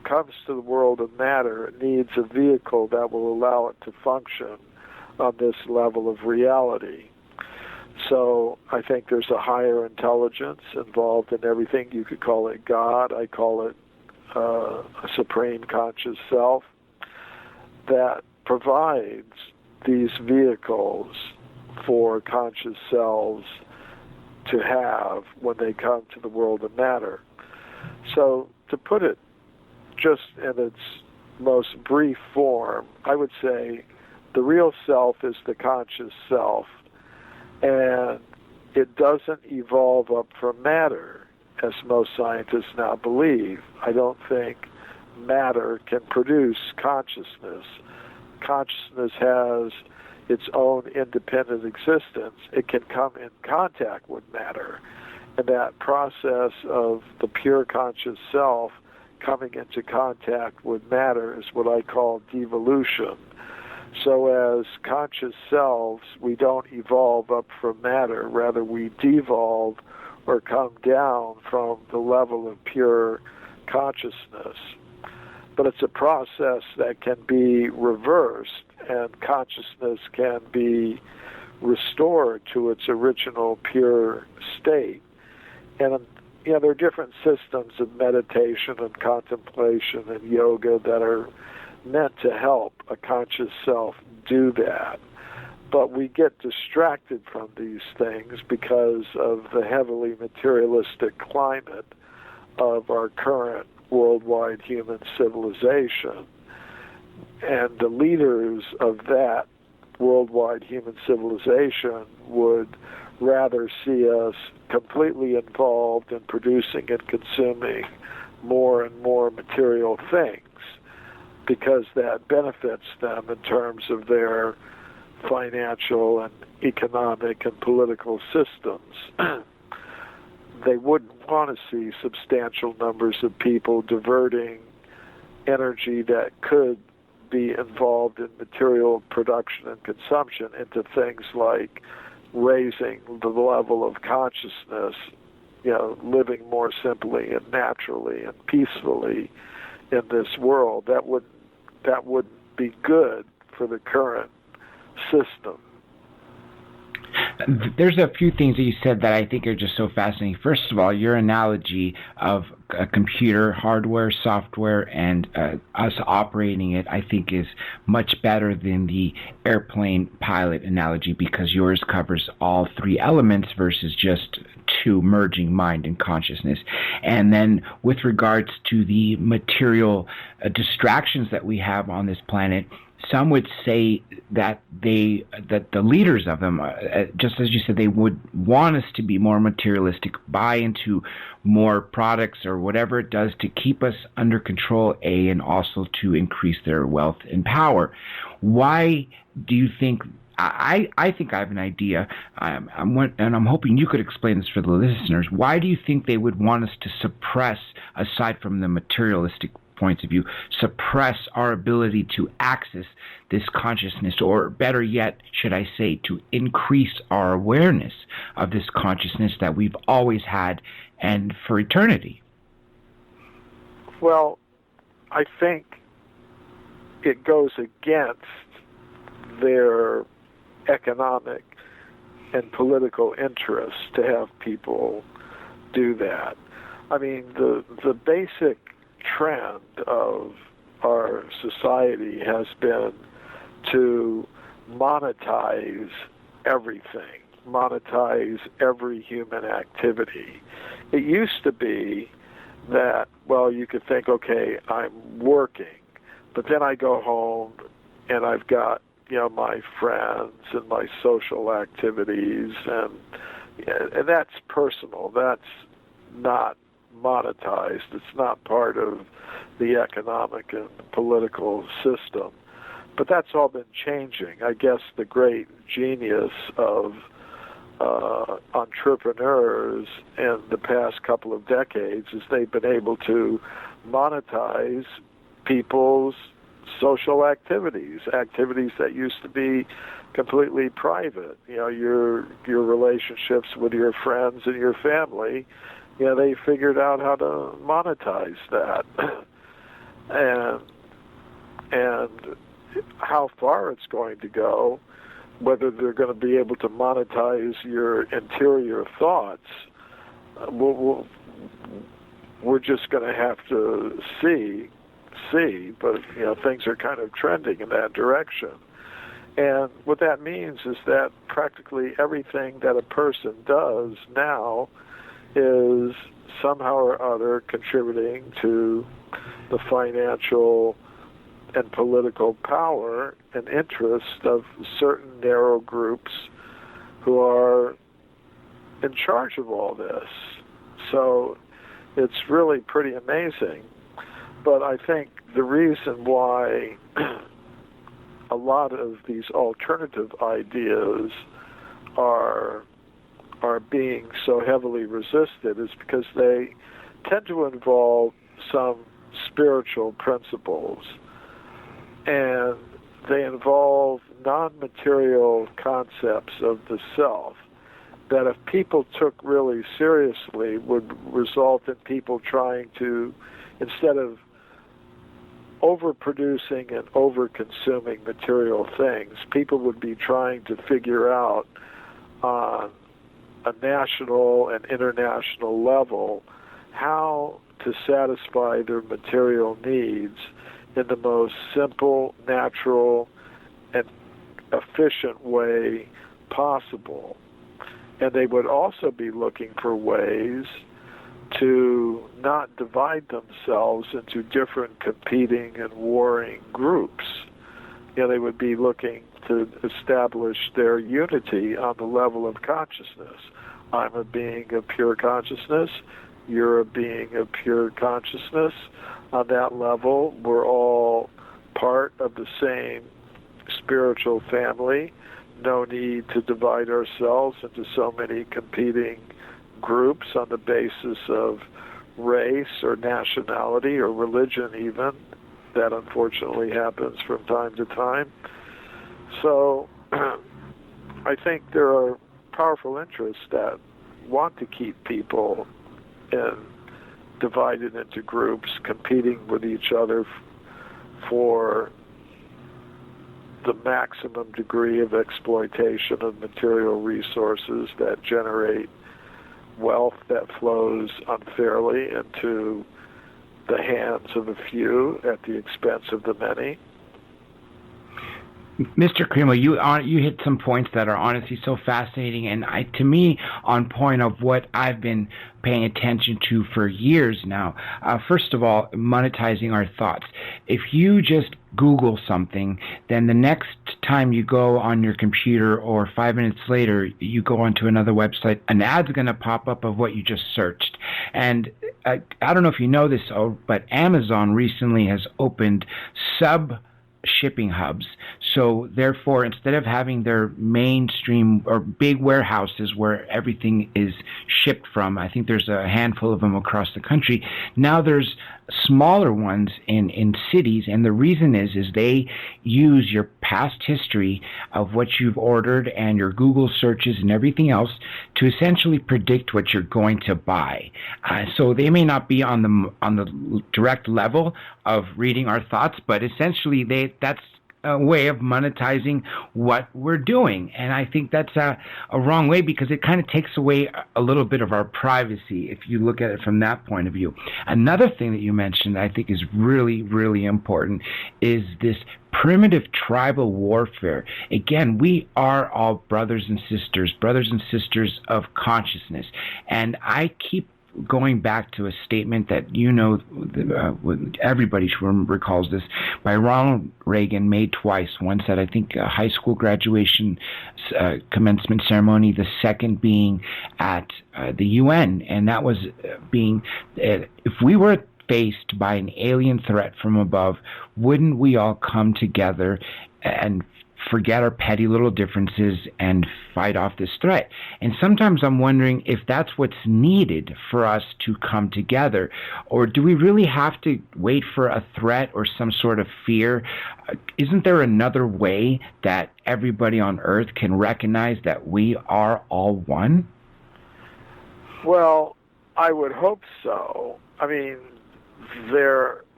comes to the world of matter, it needs a vehicle that will allow it to function on this level of reality. So I think there's a higher intelligence involved in everything. You could call it God. I call it a supreme conscious self that provides these vehicles for conscious selves to have when they come to the world of matter. So to put it just in its most brief form, I would say the real self is the conscious self, and it doesn't evolve up from matter, as most scientists now believe. I don't think matter can produce consciousness. Consciousness has its own independent existence. It can come in contact with matter. And that process of the pure conscious self coming into contact with matter is what I call devolution. So as conscious selves, we don't evolve up from matter. Rather, we devolve or come down from the level of pure consciousness. But it's a process that can be reversed, and consciousness can be restored to its original pure state. And there are different systems of meditation and contemplation and yoga that are meant to help a conscious self do that. But we get distracted from these things because of the heavily materialistic climate of our current worldwide human civilization. And the leaders of that worldwide human civilization would rather see us completely involved in producing and consuming more and more material things, because that benefits them in terms of their financial and economic and political systems. They wouldn't want to see substantial numbers of people diverting energy that could be involved in material production and consumption into things like raising the level of consciousness, living more simply and naturally and peacefully in this world. That wouldn't be good for the current system. There's a few things that you said that I think are just so fascinating. First of all, your analogy of a computer, hardware, software, and us operating it, I think is much better than the airplane pilot analogy, because yours covers all three elements versus just two, merging mind and consciousness. And then with regards to the material distractions that we have on this planet, some would say that the leaders of them, just as you said, they would want us to be more materialistic, buy into more products or whatever it does to keep us under control, and also to increase their wealth and power. Why do you think? I think I have an idea, and I'm hoping you could explain this for the listeners. Why do you think they would want us to suppress, aside from the materialistic points of view, suppress our ability to access this consciousness, or better yet, should I say, to increase our awareness of this consciousness that we've always had and for eternity? Well, I think it goes against their economic and political interests to have people do that. I mean, the basic trend of our society has been to monetize everything, monetize every human activity. It used to be that, well, you could think, okay, I'm working, but then I go home and I've got, my friends and my social activities, and that's personal. That's not monetized. It's not part of the economic and political system. But that's all been changing. I guess the great genius of entrepreneurs in the past couple of decades is they've been able to monetize people's social activities that used to be completely private. Your relationships with your friends and your family, they figured out how to monetize that. and how far it's going to go, whether they're going to be able to monetize your interior thoughts, we're just going to have to see. But things are kind of trending in that direction. And what that means is that practically everything that a person does now is somehow or other contributing to the financial and political power and interest of certain narrow groups who are in charge of all this. So it's really pretty amazing. But I think the reason why a lot of these alternative ideas are being so heavily resisted is because they tend to involve some spiritual principles, and they involve non-material concepts of the self that if people took really seriously would result in people trying to, instead of overproducing and over-consuming material things, people would be trying to figure out on a national and international level how to satisfy their material needs in the most simple, natural, and efficient way possible. And they would also be looking for ways to not divide themselves into different competing and warring groups. They would be looking to establish their unity on the level of consciousness. I'm a being of pure consciousness. You're a being of pure consciousness. On that level, we're all part of the same spiritual family. No need to divide ourselves into so many competing groups on the basis of race or nationality or religion even. That unfortunately happens from time to time. So I think there are powerful interests that want to keep people divided into groups, competing with each other for the maximum degree of exploitation of material resources that generate wealth that flows unfairly into the hands of a few at the expense of the many. Mr. Cremo, you hit some points that are honestly so fascinating, and to me, on point of what I've been paying attention to for years now. First of all, monetizing our thoughts. If you just Google something, then the next time you go on your computer or 5 minutes later you go onto another website, an ad's going to pop up of what you just searched. And I don't know if you know this, but Amazon recently has opened shipping hubs. So therefore, instead of having their mainstream or big warehouses where everything is shipped from, I think there's a handful of them across the country, now there's smaller ones in cities, and the reason is they use your past history of what you've ordered and your Google searches and everything else to essentially predict what you're going to buy. So they may not be on the direct level of reading our thoughts, but essentially that's a way of monetizing what we're doing. And I think that's a wrong way, because it kind of takes away a little bit of our privacy if you look at it from that point of view. Another thing that you mentioned that I think is really, really important is this primitive tribal warfare. Again, we are all brothers and sisters of consciousness. And I keep going back to a statement that everybody recalls this, by Ronald Reagan, made twice. Once at, I think, a high school graduation commencement ceremony, the second being at the UN, and that was if we were faced by an alien threat from above, wouldn't we all come together and forget our petty little differences and fight off this threat? And sometimes I'm wondering if that's what's needed for us to come together, or do we really have to wait for a threat or some sort of fear? Isn't there another way that everybody on Earth can recognize that we are all one? Well, I would hope so. I mean,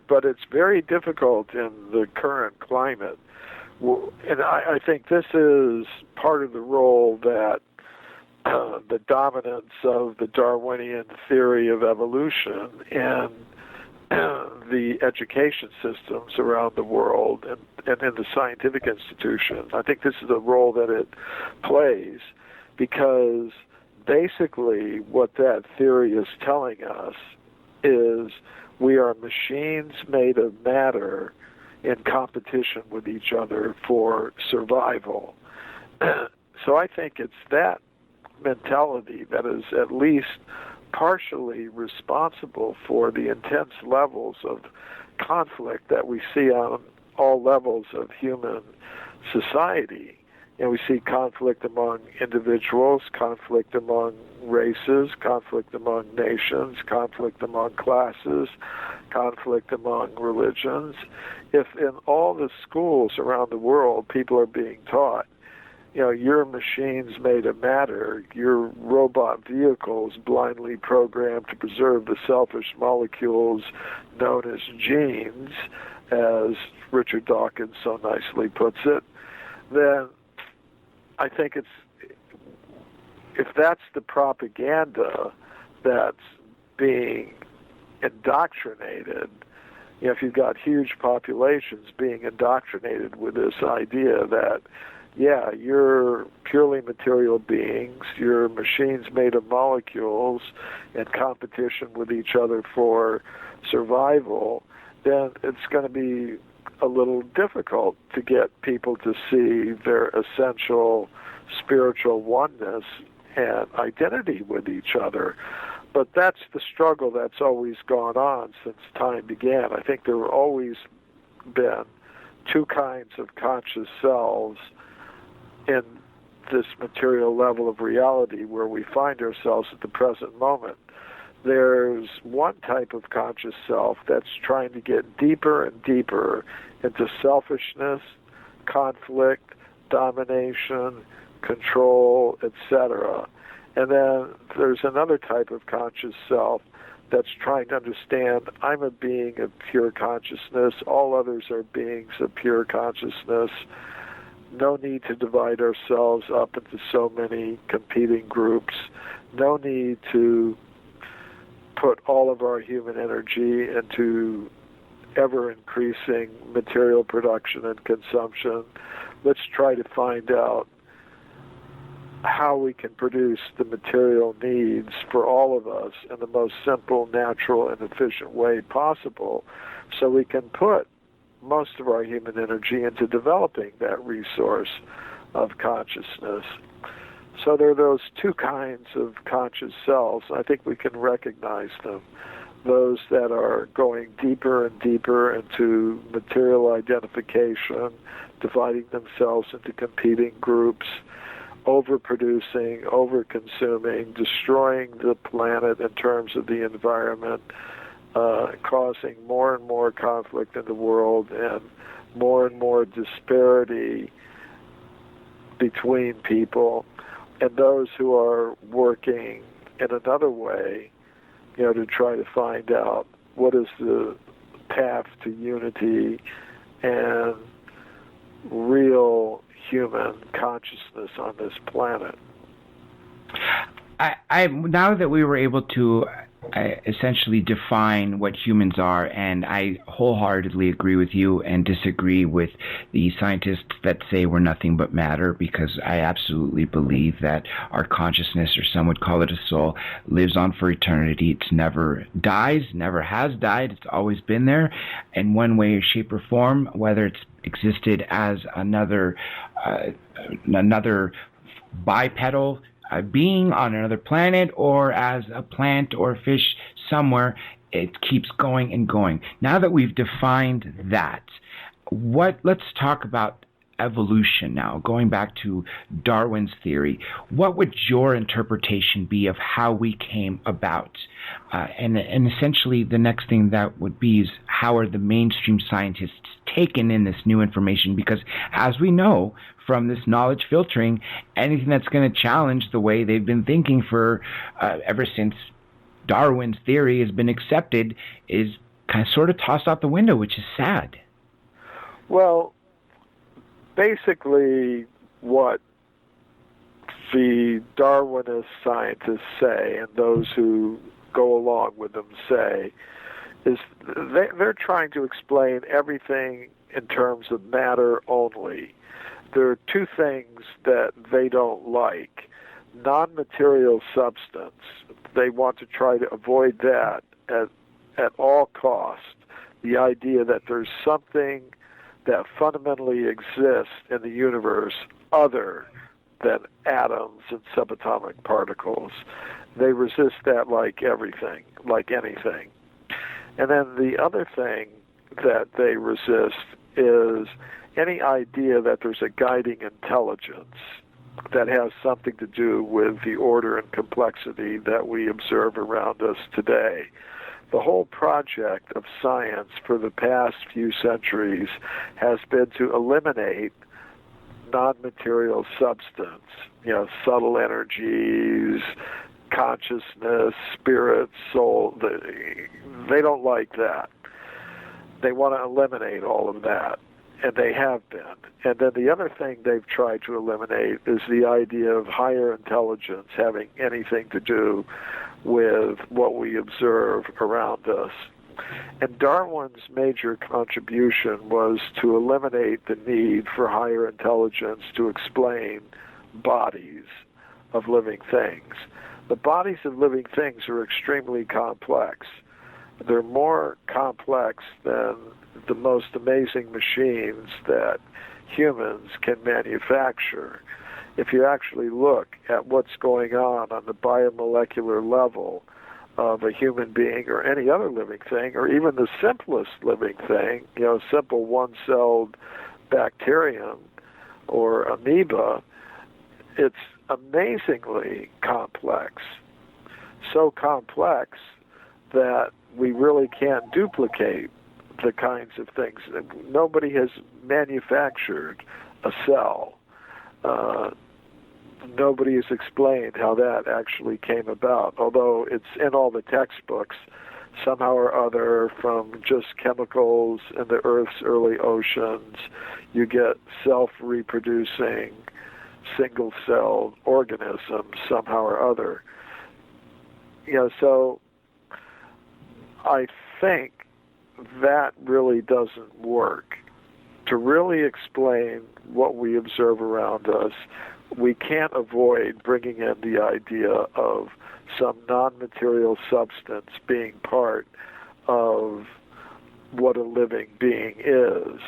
but it's very difficult in the current climate. And I think this is part of the role that the dominance of the Darwinian theory of evolution and the education systems around the world and in the scientific institution. I think this is the role that it plays, because basically what that theory is telling us is we are machines made of matter in competition with each other for survival. So I think it's that mentality that is at least partially responsible for the intense levels of conflict that we see on all levels of human society. We see conflict among individuals, conflict among races, conflict among nations, conflict among classes, conflict among religions. If in all the schools around the world people are being taught, you're machines made of matter, you're robot vehicles blindly programmed to preserve the selfish molecules known as genes, as Richard Dawkins so nicely puts it, then I think if that's the propaganda that's being indoctrinated, if you've got huge populations being indoctrinated with this idea that, yeah, you're purely material beings, you're machines made of molecules in competition with each other for survival, then it's going to be a little difficult to get people to see their essential spiritual oneness and identity with each other. But that's the struggle that's always gone on since time began. I think there have always been two kinds of conscious selves in this material level of reality where we find ourselves at the present moment. There's one type of conscious self that's trying to get deeper and deeper into selfishness, conflict, domination, control, etc. And then there's another type of conscious self that's trying to understand, I'm a being of pure consciousness, all others are beings of pure consciousness, no need to divide ourselves up into so many competing groups, no need to put all of our human energy into ever-increasing material production and consumption. Let's try to find out how we can produce the material needs for all of us in the most simple, natural, and efficient way possible, so we can put most of our human energy into developing that resource of consciousness. So there are those two kinds of conscious selves. I think we can recognize them. Those that are going deeper and deeper into material identification, dividing themselves into competing groups, overproducing, overconsuming, destroying the planet in terms of the environment, causing more and more conflict in the world and more disparity between people, and those who are working in another way, to try to find out what is the path to unity and real human consciousness on this planet. I now that we were able to essentially define what humans are, and I wholeheartedly agree with you and disagree with the scientists that say we're nothing but matter, because I absolutely believe that our consciousness, or some would call it a soul, lives on for eternity. It never dies, never has died. It's always been there in one way, shape, or form, whether it's existed as another bipedal being on another planet, or as a plant or a fish somewhere. It keeps going and going. Now that we've defined that, let's talk about evolution now. Going back to Darwin's theory, what would your interpretation be of how we came about? And essentially the next thing that would be is, how are the mainstream scientists taken in this new information? Because as we know from this knowledge filtering, anything that's going to challenge the way they've been thinking for ever since Darwin's theory has been accepted is kind of sort of tossed out the window, which is sad. Well, basically what the Darwinist scientists say, and those who go along with them say, is they're trying to explain everything in terms of matter only. There are two things that they don't like. Non-material substance. They want to try to avoid that at all costs. The idea that there's something that fundamentally exists in the universe other than atoms and subatomic particles. They resist that like everything, like anything. And then the other thing that they resist is any idea that there's a guiding intelligence that has something to do with the order and complexity that we observe around us today. The whole project of science for the past few centuries has been to eliminate non-material substance, subtle energies, consciousness, spirit, soul. They don't like that. They want to eliminate all of that, and they have been. And then the other thing they've tried to eliminate is the idea of higher intelligence having anything to do with what we observe around us. And Darwin's major contribution was to eliminate the need for higher intelligence to explain bodies of living things. The bodies of living things are extremely complex. They're more complex than the most amazing machines that humans can manufacture. If you actually look at what's going on the biomolecular level of a human being or any other living thing, or even the simplest living thing, simple one-celled bacterium or amoeba, it's amazingly complex. So complex that we really can't duplicate the kinds of things. Nobody has manufactured a cell. Nobody has explained how that actually came about, although it's in all the textbooks somehow or other. From just chemicals in the Earth's early oceans, you get self-reproducing single-celled organisms somehow or other. So I think that really doesn't work. To really explain what we observe around us, we can't avoid bringing in the idea of some non-material substance being part of what a living being is,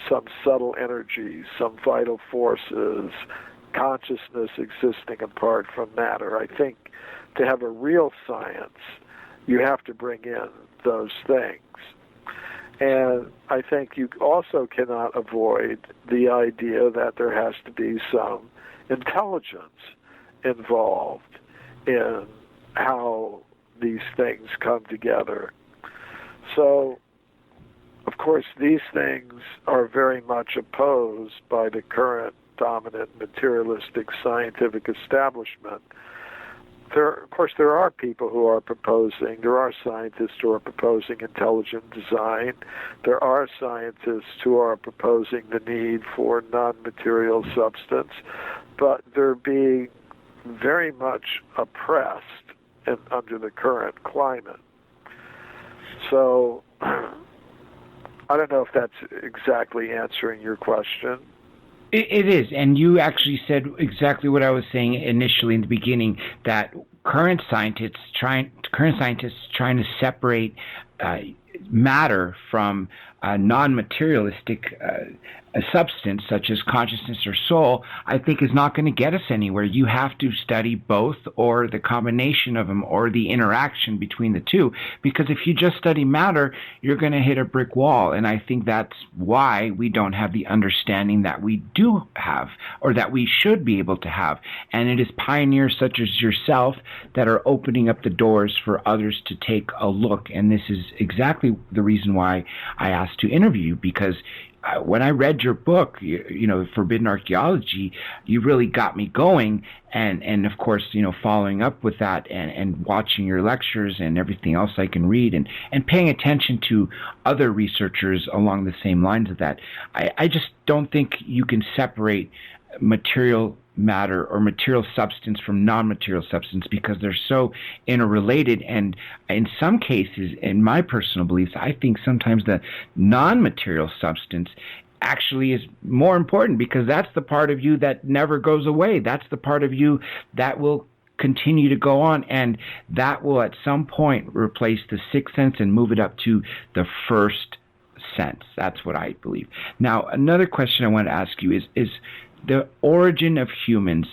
some subtle energies, some vital forces, consciousness existing apart from matter. I think to have a real science, you have to bring in those things. And I think you also cannot avoid the idea that there has to be some intelligence involved in how these things come together. So, of course, these things are very much opposed by the current dominant materialistic scientific establishment. Of course, there are people who are proposing, there are scientists who are proposing intelligent design. There are scientists who are proposing the need for non-material substance, but they're being very much oppressed under the current climate. So, I don't know if that's exactly answering your question. It is, and you actually said exactly what I was saying initially in the beginning, that current scientists trying to separate matter from non-materialistic a substance such as consciousness or soul, I think is not going to get us anywhere. You have to study both, or the combination of them, or the interaction between the two, because if you just study matter, you're going to hit a brick wall. And I think that's why we don't have the understanding that we do have, or that we should be able to have. And it is pioneers such as yourself that are opening up the doors for others to take a look. And this is exactly the reason why I asked to interview you, because when I read your book, Forbidden Archaeology, you really got me going. And of course, following up with that and watching your lectures and everything else I can read and paying attention to other researchers along the same lines of that, I just don't think you can separate material matter or material substance from non-material substance because they're so interrelated. And in some cases, in my personal beliefs, I think sometimes the non-material substance actually is more important because that's the part of you that never goes away. That's the part of you that will continue to go on, and that will at some point replace the sixth sense and move it up to the first sense. That's what I believe. Now, another question I want to ask you is the origin of humans.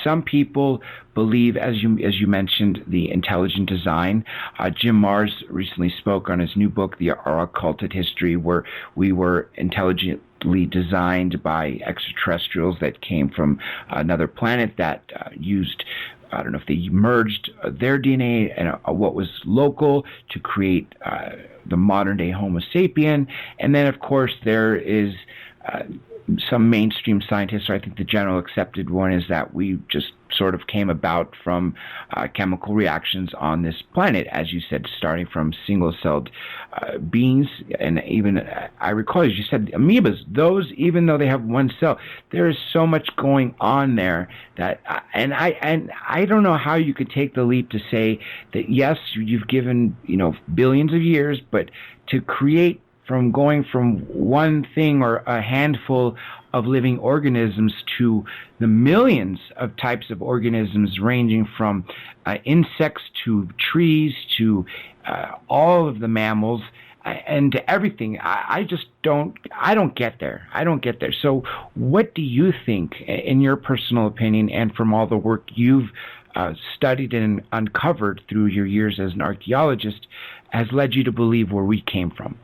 Some people believe, as you mentioned, the intelligent design. Jim Marrs recently spoke on his new book, Our Occulted History, where we were intelligently designed by extraterrestrials that came from another planet that used, I don't know if they merged their DNA and what was local to create the modern-day Homo sapien. And then, of course, there is some mainstream scientists, or I think the general accepted one, is that we just sort of came about from chemical reactions on this planet, as you said, starting from single-celled beings. And even, I recall, as you said, amoebas, those, even though they have one cell, there is so much going on there that, and I don't know how you could take the leap to say that, yes, you've given, billions of years, but to create from going from one thing or a handful of living organisms to the millions of types of organisms ranging from insects to trees to all of the mammals and to everything. I don't get there. So what do you think, in your personal opinion and from all the work you've studied and uncovered through your years as an archaeologist, has led you to believe where we came from?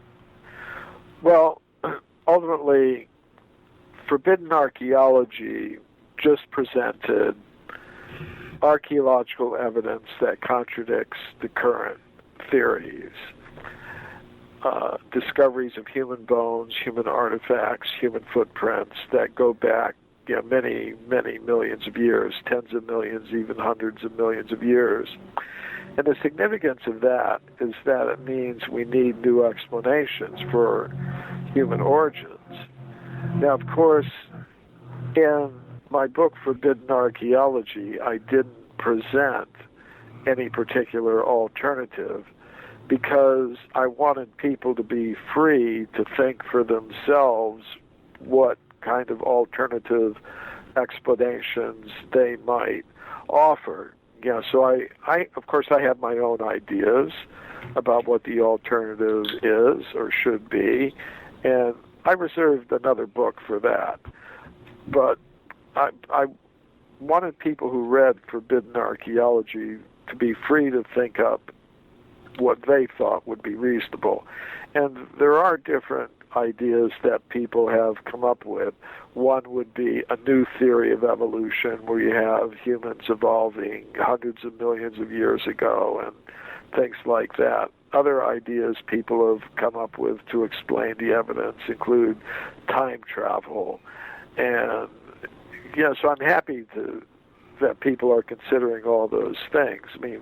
Well, ultimately, forbidden archaeology just presented archaeological evidence that contradicts the current theories. Discoveries of human bones, human artifacts, human footprints that go back many, many millions of years, tens of millions, even hundreds of millions of years. And the significance of that is that it means we need new explanations for human origins. Now, of course, in my book, Forbidden Archaeology, I didn't present any particular alternative because I wanted people to be free to think for themselves what kind of alternative explanations they might offer. So I of course, I have my own ideas about what the alternative is or should be, and I reserved another book for that. But I wanted people who read Forbidden Archaeology to be free to think up what they thought would be reasonable. And there are different ideas that people have come up with. One would be a new theory of evolution where you have humans evolving hundreds of millions of years ago and things like that. Other ideas people have come up with to explain the evidence include time travel. And so I'm happy that people are considering all those things. I mean,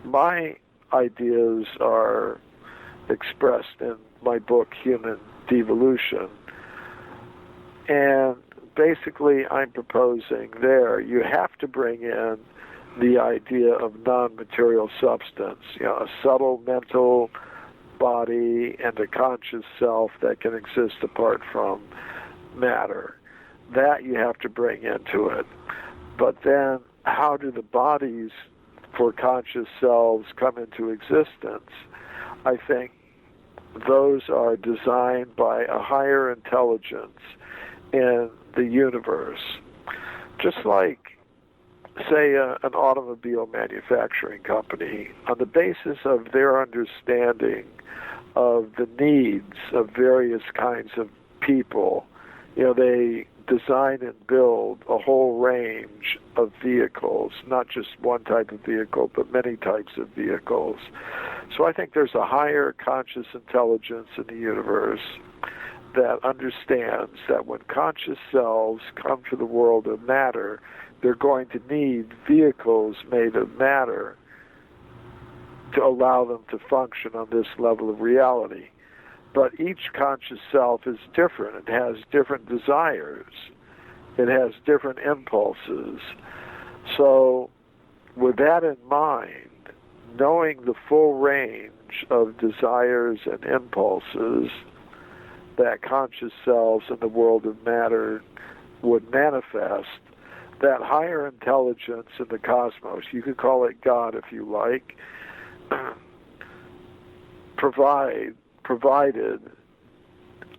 my ideas are expressed in my book, Human Devolution. And basically, I'm proposing there you have to bring in the idea of non-material substance, a subtle mental body and a conscious self that can exist apart from matter. That you have to bring into it. But then, how do the bodies for conscious selves come into existence? I think those are designed by a higher intelligence in the universe. Just like, say, an automobile manufacturing company, on the basis of their understanding of the needs of various kinds of people, they design and build a whole range of vehicles, not just one type of vehicle, but many types of vehicles. So I think there's a higher conscious intelligence in the universe that understands that when conscious selves come to the world of matter, they're going to need vehicles made of matter to allow them to function on this level of reality. But each conscious self is different. It has different desires. It has different impulses. So with that in mind, knowing the full range of desires and impulses that conscious selves in the world of matter would manifest, that higher intelligence in the cosmos, you could call it God if you like, provided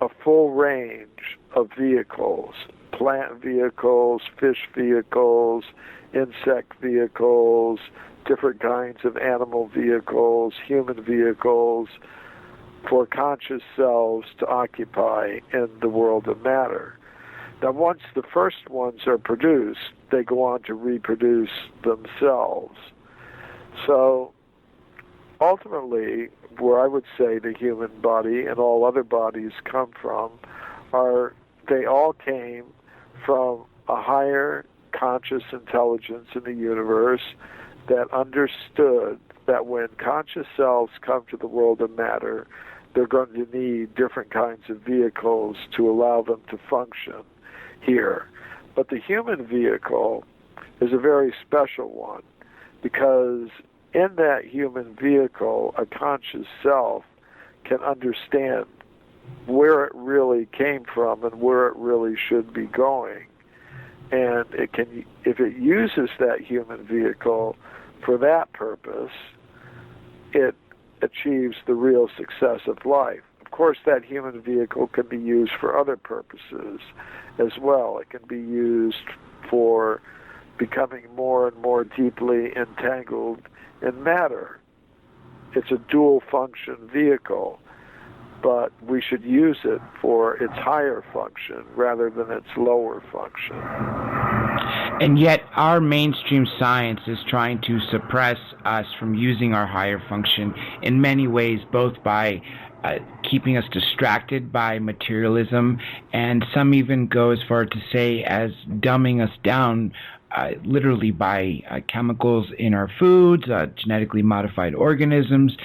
a full range of vehicles, plant vehicles, fish vehicles, insect vehicles, different kinds of animal vehicles, human vehicles, for conscious selves to occupy in the world of matter. Now, once the first ones are produced, they go on to reproduce themselves. So, ultimately, where I would say the human body and all other bodies come from they all came from a higher conscious intelligence in the universe that understood that when conscious selves come to the world of matter, they're going to need different kinds of vehicles to allow them to function here. But the human vehicle is a very special one, because in that human vehicle, a conscious self can understand where it really came from and where it really should be going. And it can, if it uses that human vehicle for that purpose, it achieves the real success of life. Of course, that human vehicle can be used for other purposes as well. It can be used for becoming more and more deeply entangled in matter. It's a dual function vehicle, but we should use it for its higher function rather than its lower function. And yet our mainstream science is trying to suppress us from using our higher function in many ways, both by keeping us distracted by materialism, and some even go as far to say as dumbing us down literally by chemicals in our foods, genetically modified organisms,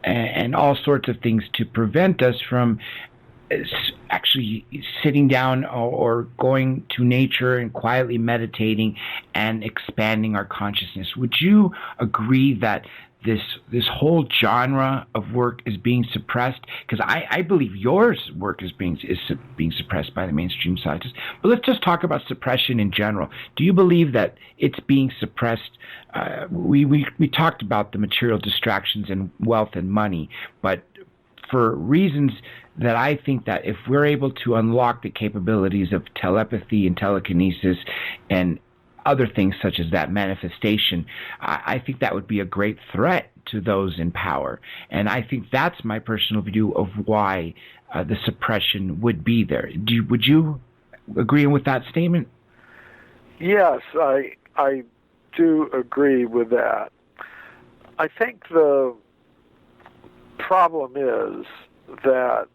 and all sorts of things to prevent us from actually sitting down or going to nature and quietly meditating and expanding our consciousness. Would you agree that this whole genre of work is being suppressed? Because I believe yours work is being suppressed by the mainstream scientists. But let's just talk about suppression in general. Do you believe that it's being suppressed? We talked about the material distractions and wealth and money, but for reasons that I think that if we're able to unlock the capabilities of telepathy and telekinesis and other things such as that manifestation, I think that would be a great threat to those in power. And I think that's my personal view of why the suppression would be there. Would you agree with that statement? Yes, I do agree with that. I think the problem is that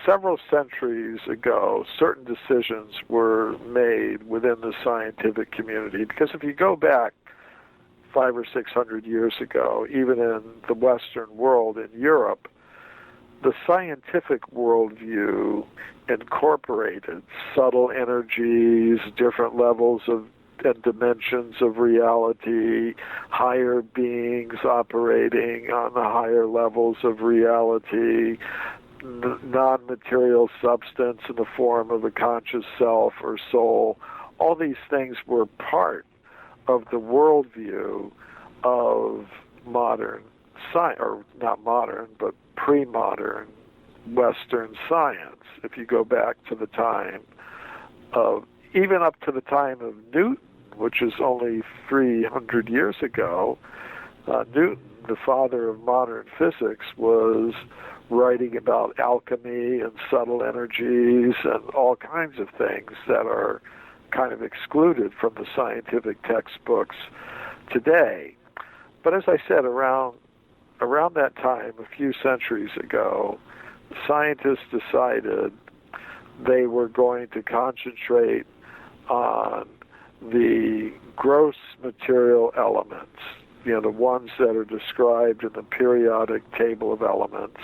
several centuries ago, certain decisions were made within the scientific community. Because if you go back 500 or 600 years ago, even in the Western world, in Europe, the scientific worldview incorporated subtle energies, different levels of and dimensions of reality, higher beings operating on the higher levels of reality, non-material substance in the form of a conscious self or soul. All these things were part of the worldview of modern science, or not modern, but pre-modern Western science. If you go back to the time of, even up to the time of Newton, which is only 300 years ago, Newton, the father of modern physics, was writing about alchemy and subtle energies and all kinds of things that are kind of excluded from the scientific textbooks today. But as I said, around that time, a few centuries ago, scientists decided they were going to concentrate on the gross material elements, the ones that are described in the periodic table of elements,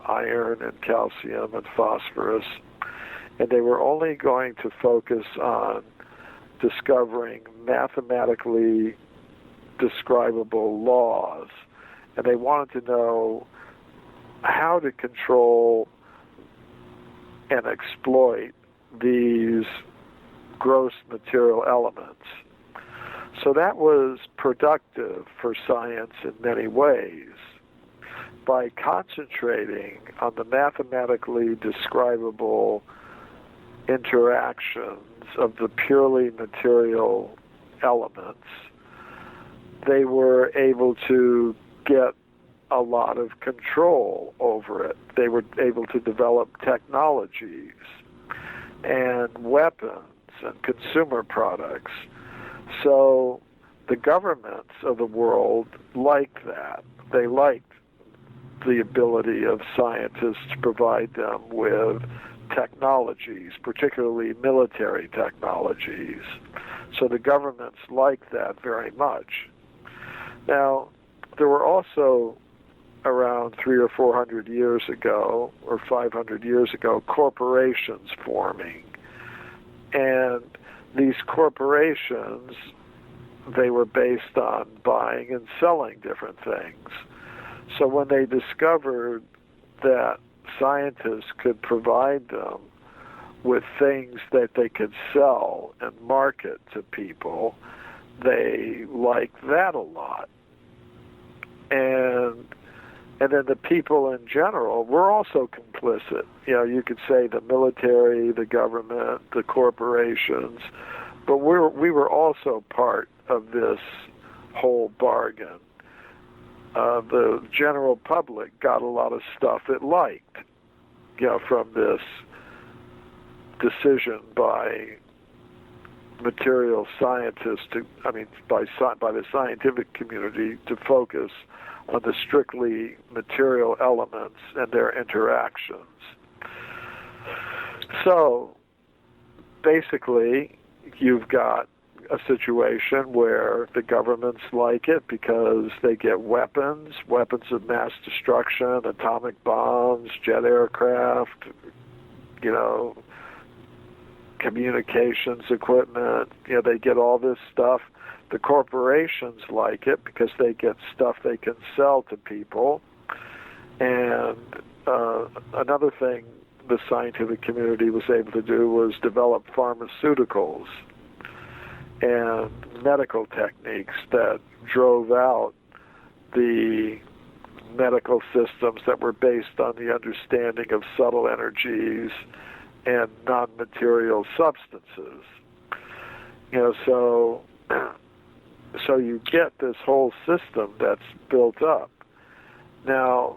iron and calcium and phosphorus, and they were only going to focus on discovering mathematically describable laws, and they wanted to know how to control and exploit these gross material elements. So that was productive for science in many ways. By concentrating on the mathematically describable interactions of the purely material elements, they were able to get a lot of control over it. They were able to develop technologies and weapons and consumer products. So the governments of the world liked that. They liked the ability of scientists to provide them with technologies, particularly military technologies. So the governments liked that very much. Now, there were also around 300 or 400 years ago, or 500 years ago, corporations forming. And these corporations, they were based on buying and selling different things. So when they discovered that scientists could provide them with things that they could sell and market to people, they liked that a lot. And then the people in general were also complicit. You know, you could say the military, the government, the corporations, but we were also part of this whole bargain. The general public got a lot of stuff it liked, you know, from this decision by material scientists by the scientific community to focus on the strictly material elements and their interactions. So basically, you've got a situation where the governments like it because they get weapons of mass destruction, atomic bombs, jet aircraft, you know, communications equipment. You know, they get all this stuff. The corporations like it because they get stuff they can sell to people. And another thing the scientific community was able to do was develop pharmaceuticals and medical techniques that drove out the medical systems that were based on the understanding of subtle energies and non-material substances. You know, so you get this whole system that's built up. Now,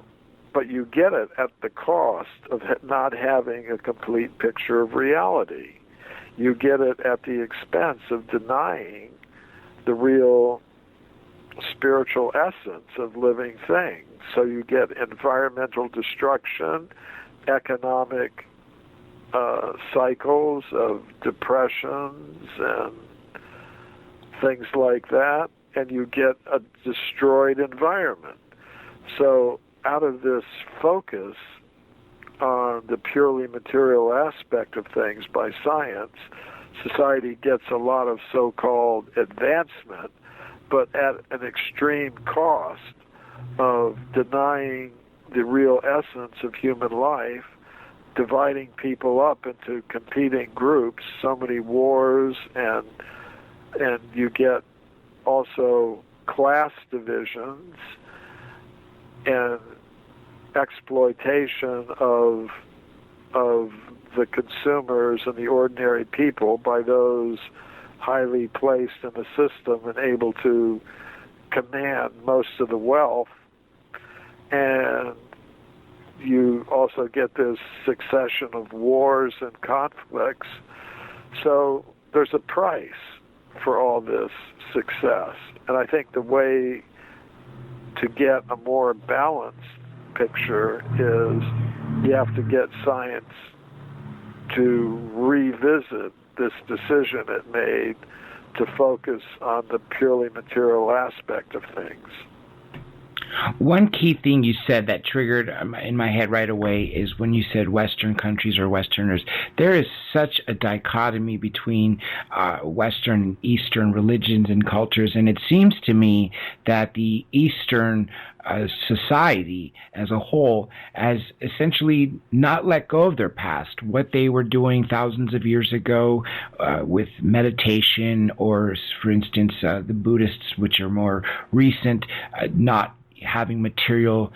but you get it at the cost of not having a complete picture of reality. You get it at the expense of denying the real spiritual essence of living things. So you get environmental destruction, economic cycles of depressions and things like that, and you get a destroyed environment. So out of this focus on the purely material aspect of things by science, society gets a lot of so-called advancement, but at an extreme cost of denying the real essence of human life, dividing people up into competing groups, so many wars, and you get also class divisions and exploitation of the consumers and the ordinary people by those highly placed in the system and able to command most of the wealth. And you also get this succession of wars and conflicts. So there's a price for all this success. And I think the way to get a more balanced picture is you have to get science to revisit this decision it made to focus on the purely material aspect of things. One key thing you said that triggered in my head right away is when you said Western countries or Westerners. There is such a dichotomy between Western and Eastern religions and cultures, and it seems to me that the Eastern society as a whole has essentially not let go of their past, what they were doing thousands of years ago with meditation, or, for instance, the Buddhists, which are more recent, not having material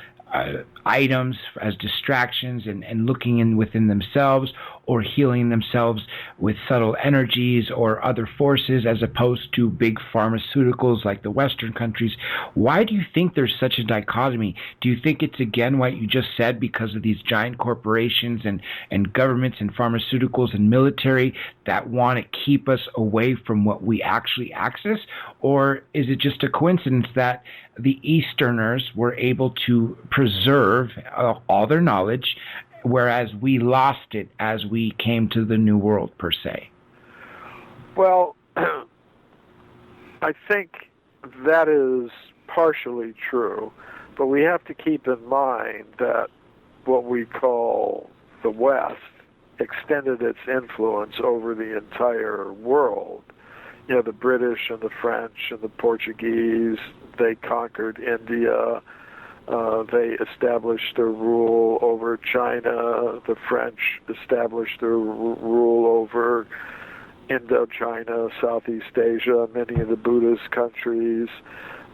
items as distractions and looking in within themselves, or healing themselves with subtle energies or other forces, as opposed to big pharmaceuticals like the Western countries. Why do you think there's such a dichotomy? Do you think it's, again, what you just said, because of these giant corporations and governments and pharmaceuticals and military that want to keep us away from what we actually access? Or is it just a coincidence that the Easterners were able to preserve all their knowledge, whereas we lost it as we came to the New World, per se? Well, I think that is partially true, but we have to keep in mind that what we call the West extended its influence over the entire world. You know, the British and the French and the Portuguese, they conquered India. They established their rule over China. The French established their rule over Indochina, Southeast Asia, many of the Buddhist countries.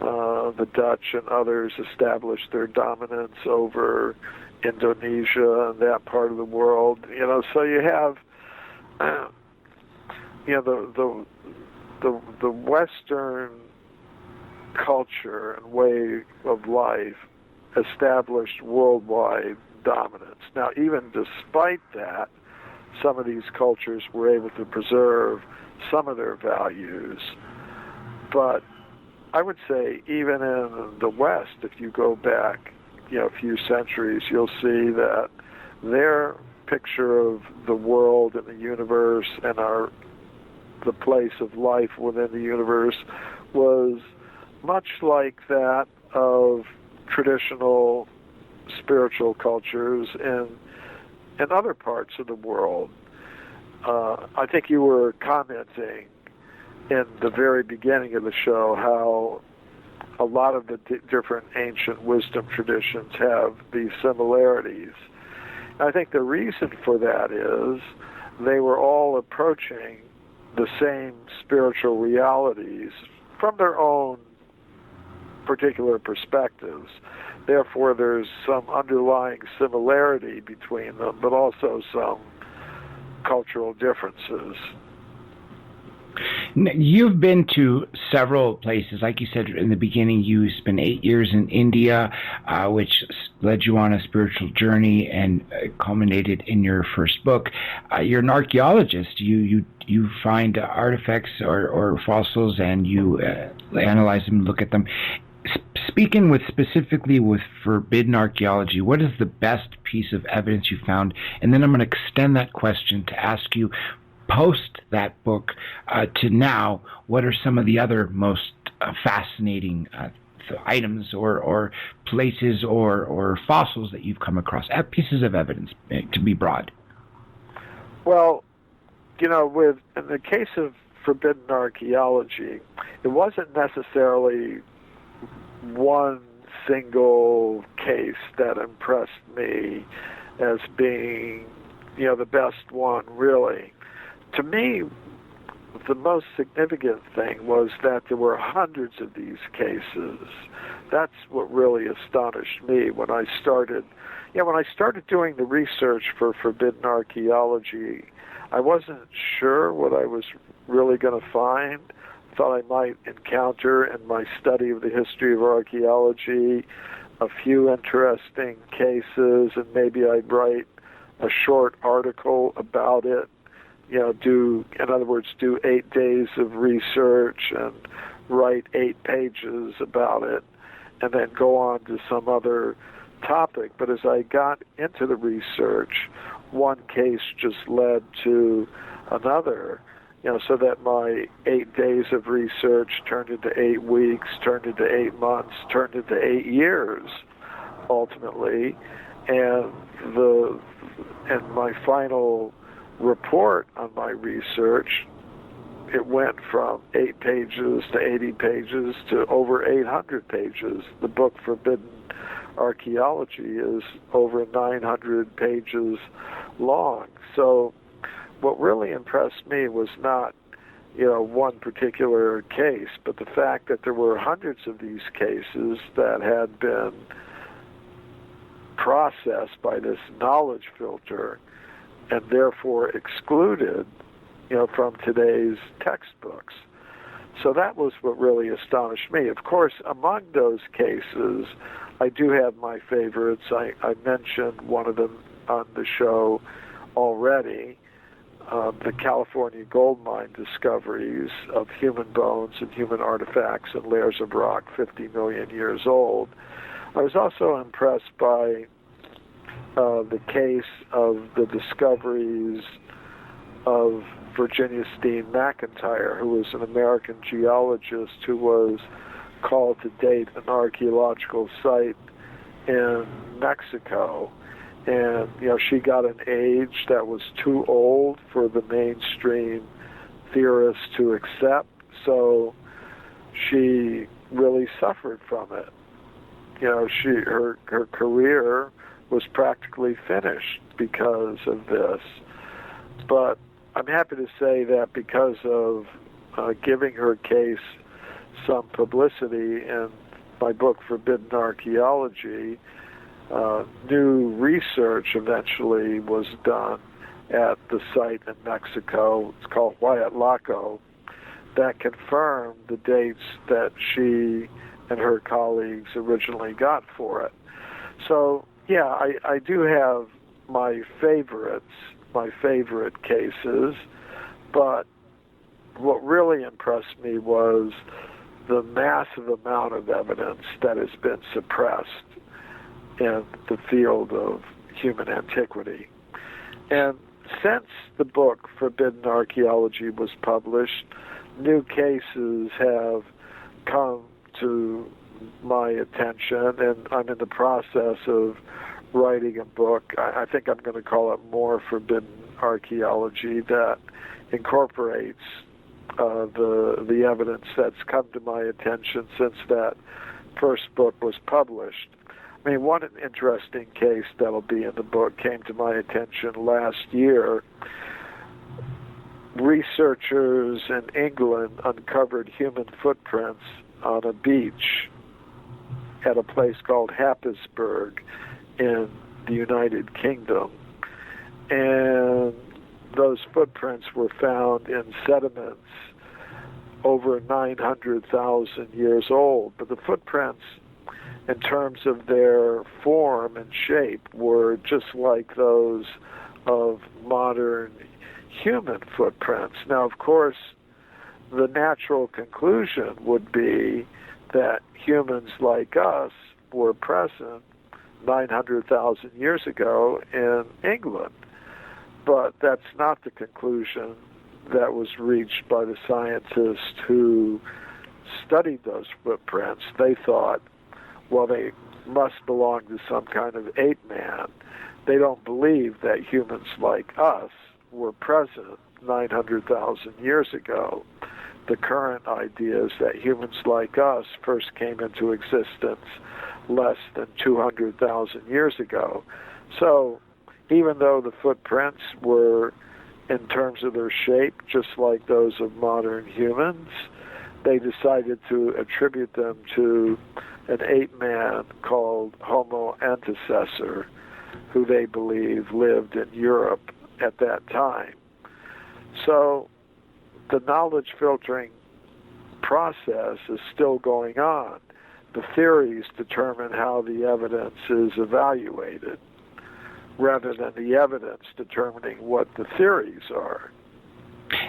The Dutch and others established their dominance over Indonesia and that part of the world. You know, so you have, the Western culture and way of life established worldwide dominance. Now, even despite that, some of these cultures were able to preserve some of their values. But I would say even in the West, if you go back, a few centuries, you'll see that their picture of the world and the universe and the place of life within the universe was much like that of traditional spiritual cultures in other parts of the world. I think you were commenting in the very beginning of the show how a lot of the different ancient wisdom traditions have these similarities. I think the reason for that is they were all approaching the same spiritual realities from their own particular perspectives. Therefore, there's some underlying similarity between them, but also some cultural differences. You've been to several places. Like you said in the beginning, you spent 8 years in India, which led you on a spiritual journey and culminated in your first book. You're an archaeologist. You find artifacts or fossils, and you analyze them, look at them. Speaking specifically with forbidden archaeology, what is the best piece of evidence you found? And then I'm going to extend that question to ask you, post that book to now, what are some of the other most fascinating items or places or fossils that you've come across, pieces of evidence, to be broad? Well, in the case of forbidden archaeology, it wasn't necessarily one single case that impressed me as being, the best one, really. To me, the most significant thing was that there were hundreds of these cases. That's what really astonished me when I started. When I started doing the research for forbidden archaeology, I wasn't sure what I was really going to find. Thought I might encounter in my study of the history of archaeology a few interesting cases, and maybe I'd write a short article about it. Do 8 days of research and write 8 pages about it, and then go on to some other topic. But as I got into the research, one case just led to another, so that my 8 days of research turned into 8 weeks, turned into 8 months, turned into 8 years, ultimately. And my final report on my research, it went from 8 pages to 80 pages to over 800 pages. The book Forbidden Archaeology is over 900 pages long. So what really impressed me was not, one particular case, but the fact that there were hundreds of these cases that had been processed by this knowledge filter and therefore excluded, from today's textbooks. So that was what really astonished me. Of course, among those cases, I do have my favorites. I mentioned one of them on the show already, the California gold mine discoveries of human bones and human artifacts and layers of rock 50 million years old. I was also impressed by the case of the discoveries of Virginia Steen McIntyre, who was an American geologist who was called to date an archaeological site in Mexico. And, she got an age that was too old for the mainstream theorists to accept, so she really suffered from it. Her career was practically finished because of this. But I'm happy to say that because of giving her case some publicity in my book Forbidden Archaeology, new research eventually was done at the site in Mexico. It's called Huayatlaco, that confirmed the dates that she and her colleagues originally got for it. So, yeah, I do have my favorite cases, but what really impressed me was the massive amount of evidence that has been suppressed in the field of human antiquity. And since the book Forbidden Archaeology was published, new cases have come to my attention, and I'm in the process of writing a book. I think I'm going to call it More Forbidden Archaeology, that incorporates the evidence that's come to my attention since that first book was published. I mean, one interesting case that'll be in the book came to my attention last year. Researchers in England uncovered human footprints on a beach at a place called Happisburgh in the United Kingdom. And those footprints were found in sediments over 900,000 years old. But the footprints, in terms of their form and shape, were just like those of modern human footprints. Now, of course, the natural conclusion would be that humans like us were present 900,000 years ago in England. But that's not the conclusion that was reached by the scientists who studied those footprints. They thought, well, they must belong to some kind of ape man. They don't believe that humans like us were present 900,000 years ago. The current idea is that humans like us first came into existence less than 200,000 years ago. So even though the footprints were, in terms of their shape, just like those of modern humans, they decided to attribute them to an ape man called Homo antecessor, who they believe lived in Europe at that time. So the knowledge filtering process is still going on. The theories determine how the evidence is evaluated, rather than the evidence determining what the theories are.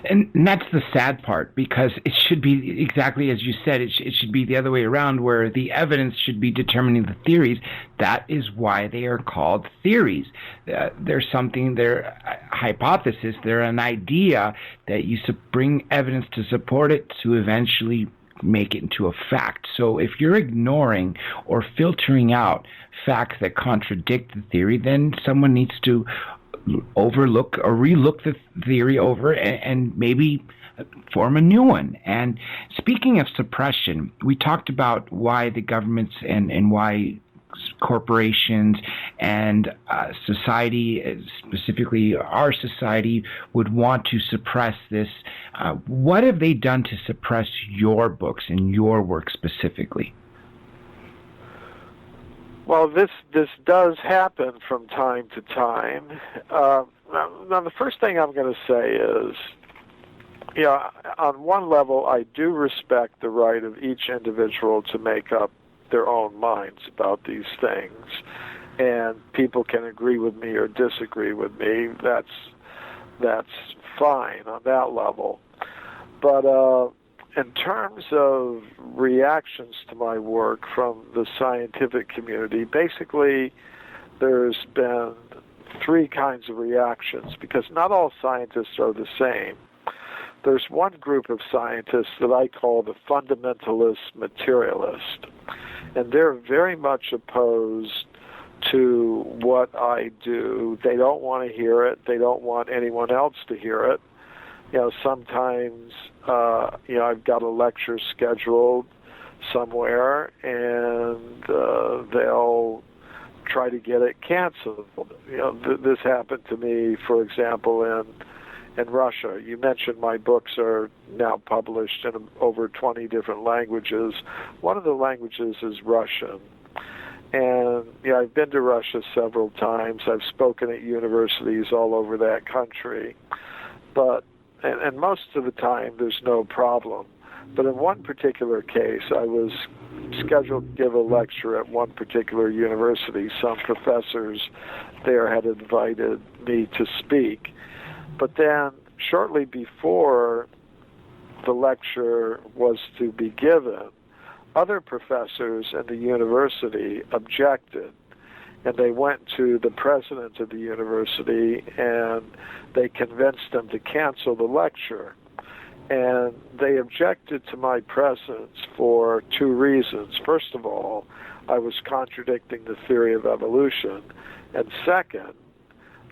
And that's the sad part, because it should be exactly as you said. It should be the other way around, where the evidence should be determining the theories. That is why they are called theories. There's something, they're a hypothesis, they're an idea that you bring evidence to support it to eventually make it into a fact. So if you're ignoring or filtering out facts that contradict the theory, then someone needs to overlook or relook the theory over and maybe form a new one. And speaking of suppression, we talked about why the governments and why corporations and society, specifically our society, would want to suppress this. What have they done to suppress your books and your work specifically? Well, this does happen from time to time. Now, the first thing I'm going to say is, on one level, I do respect the right of each individual to make up their own minds about these things, and people can agree with me or disagree with me. That's fine on that level. But in terms of reactions to my work from the scientific community, basically there's been three kinds of reactions, because not all scientists are the same. There's one group of scientists that I call the fundamentalist materialist, and they're very much opposed to what I do. They don't want to hear it. They don't want anyone else to hear it. Sometimes, I've got a lecture scheduled somewhere, and they'll try to get it canceled. This happened to me, for example, in Russia. You mentioned my books are now published in over 20 different languages. One of the languages is Russian. And I've been to Russia several times. I've spoken at universities all over that country. But and most of the time, there's no problem. But in one particular case, I was scheduled to give a lecture at one particular university. Some professors there had invited me to speak. But then, shortly before the lecture was to be given, other professors at the university objected. And they went to the president of the university and they convinced him to cancel the lecture. And they objected to my presence for two reasons. First of all, I was contradicting the theory of evolution. And second,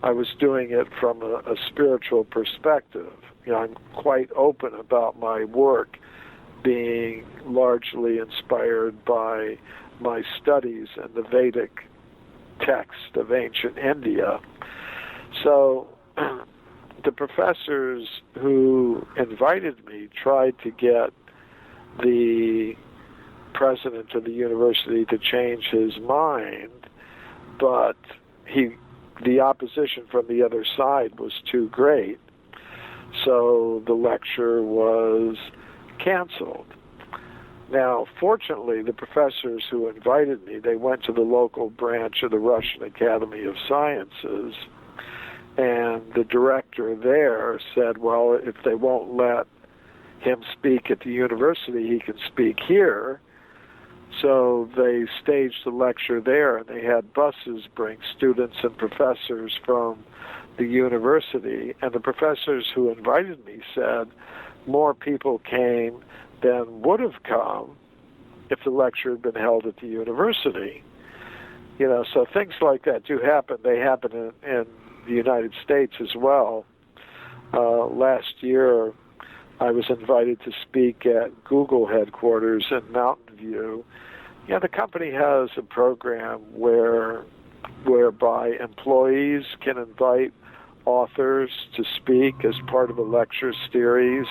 I was doing it from a spiritual perspective. I'm quite open about my work being largely inspired by my studies in the Vedic text of ancient India. So the professors who invited me tried to get the president of the university to change his mind, but the opposition from the other side was too great, so the lecture was canceled. Now, fortunately, the professors who invited me, they went to the local branch of the Russian Academy of Sciences, and the director there said, well, if they won't let him speak at the university, he can speak here. So they staged the lecture there, and they had buses bring students and professors from the university. And the professors who invited me said more people came than would have come if the lecture had been held at the university. So things like that do happen. They happen in the United States as well. Last year, I was invited to speak at Google headquarters in Mountain View. The company has a program whereby employees can invite authors to speak as part of a lecture series.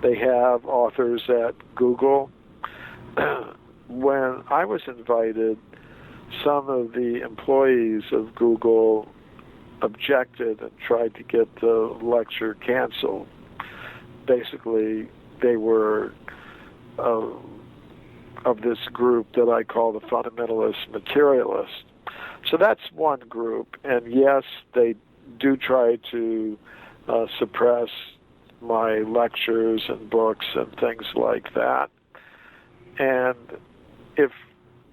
They have authors at Google. When I was invited, some of the employees of Google objected and tried to get the lecture canceled. Basically, they were of this group that I call the fundamentalist materialist. So that's one group, and yes, they do try to suppress my lectures and books and things like that. And if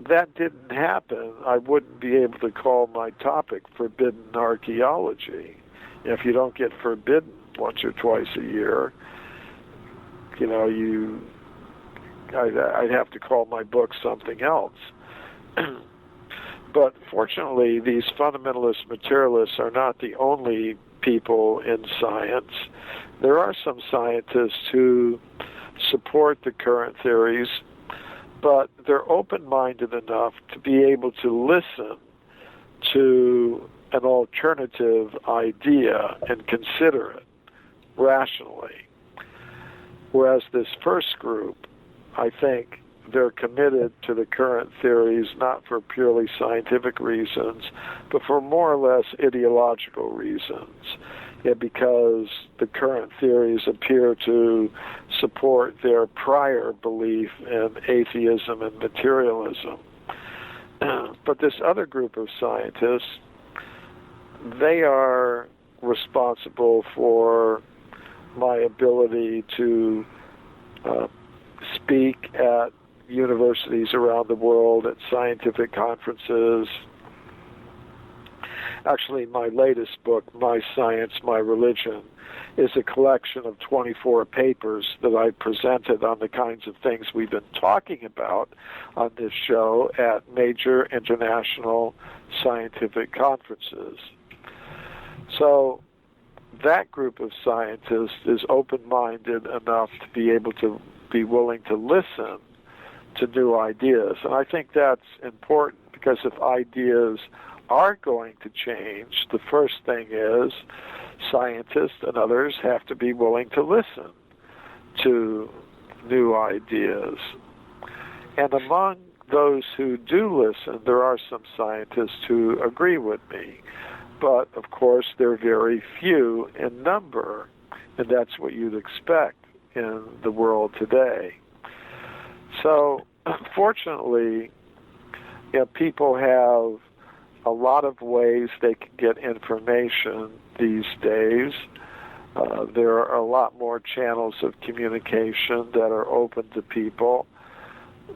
that didn't happen, I wouldn't be able to call my topic Forbidden Archaeology. If you don't get forbidden once or twice a year, I'd have to call my book something else. But fortunately, these fundamentalist materialists are not the only people in science. There are some scientists who support the current theories, but they're open-minded enough to be able to listen to an alternative idea and consider it rationally. Whereas this first group, I think they're committed to the current theories not for purely scientific reasons, but for more or less ideological reasons. Because the current theories appear to support their prior belief in atheism and materialism. But this other group of scientists, they are responsible for my ability to speak at universities around the world, at scientific conferences. Actually, my latest book, My Science, My Religion, is a collection of 24 papers that I presented on the kinds of things we've been talking about on this show at major international scientific conferences. So that group of scientists is open-minded enough to be able to be willing to listen to new ideas. And I think that's important, because if ideas are going to change, the first thing is scientists and others have to be willing to listen to new ideas. And among those who do listen, there are some scientists who agree with me. But, of course, they're very few in number, and that's what you'd expect in the world today. So, unfortunately, people have a lot of ways they can get information these days. There are a lot more channels of communication that are open to people,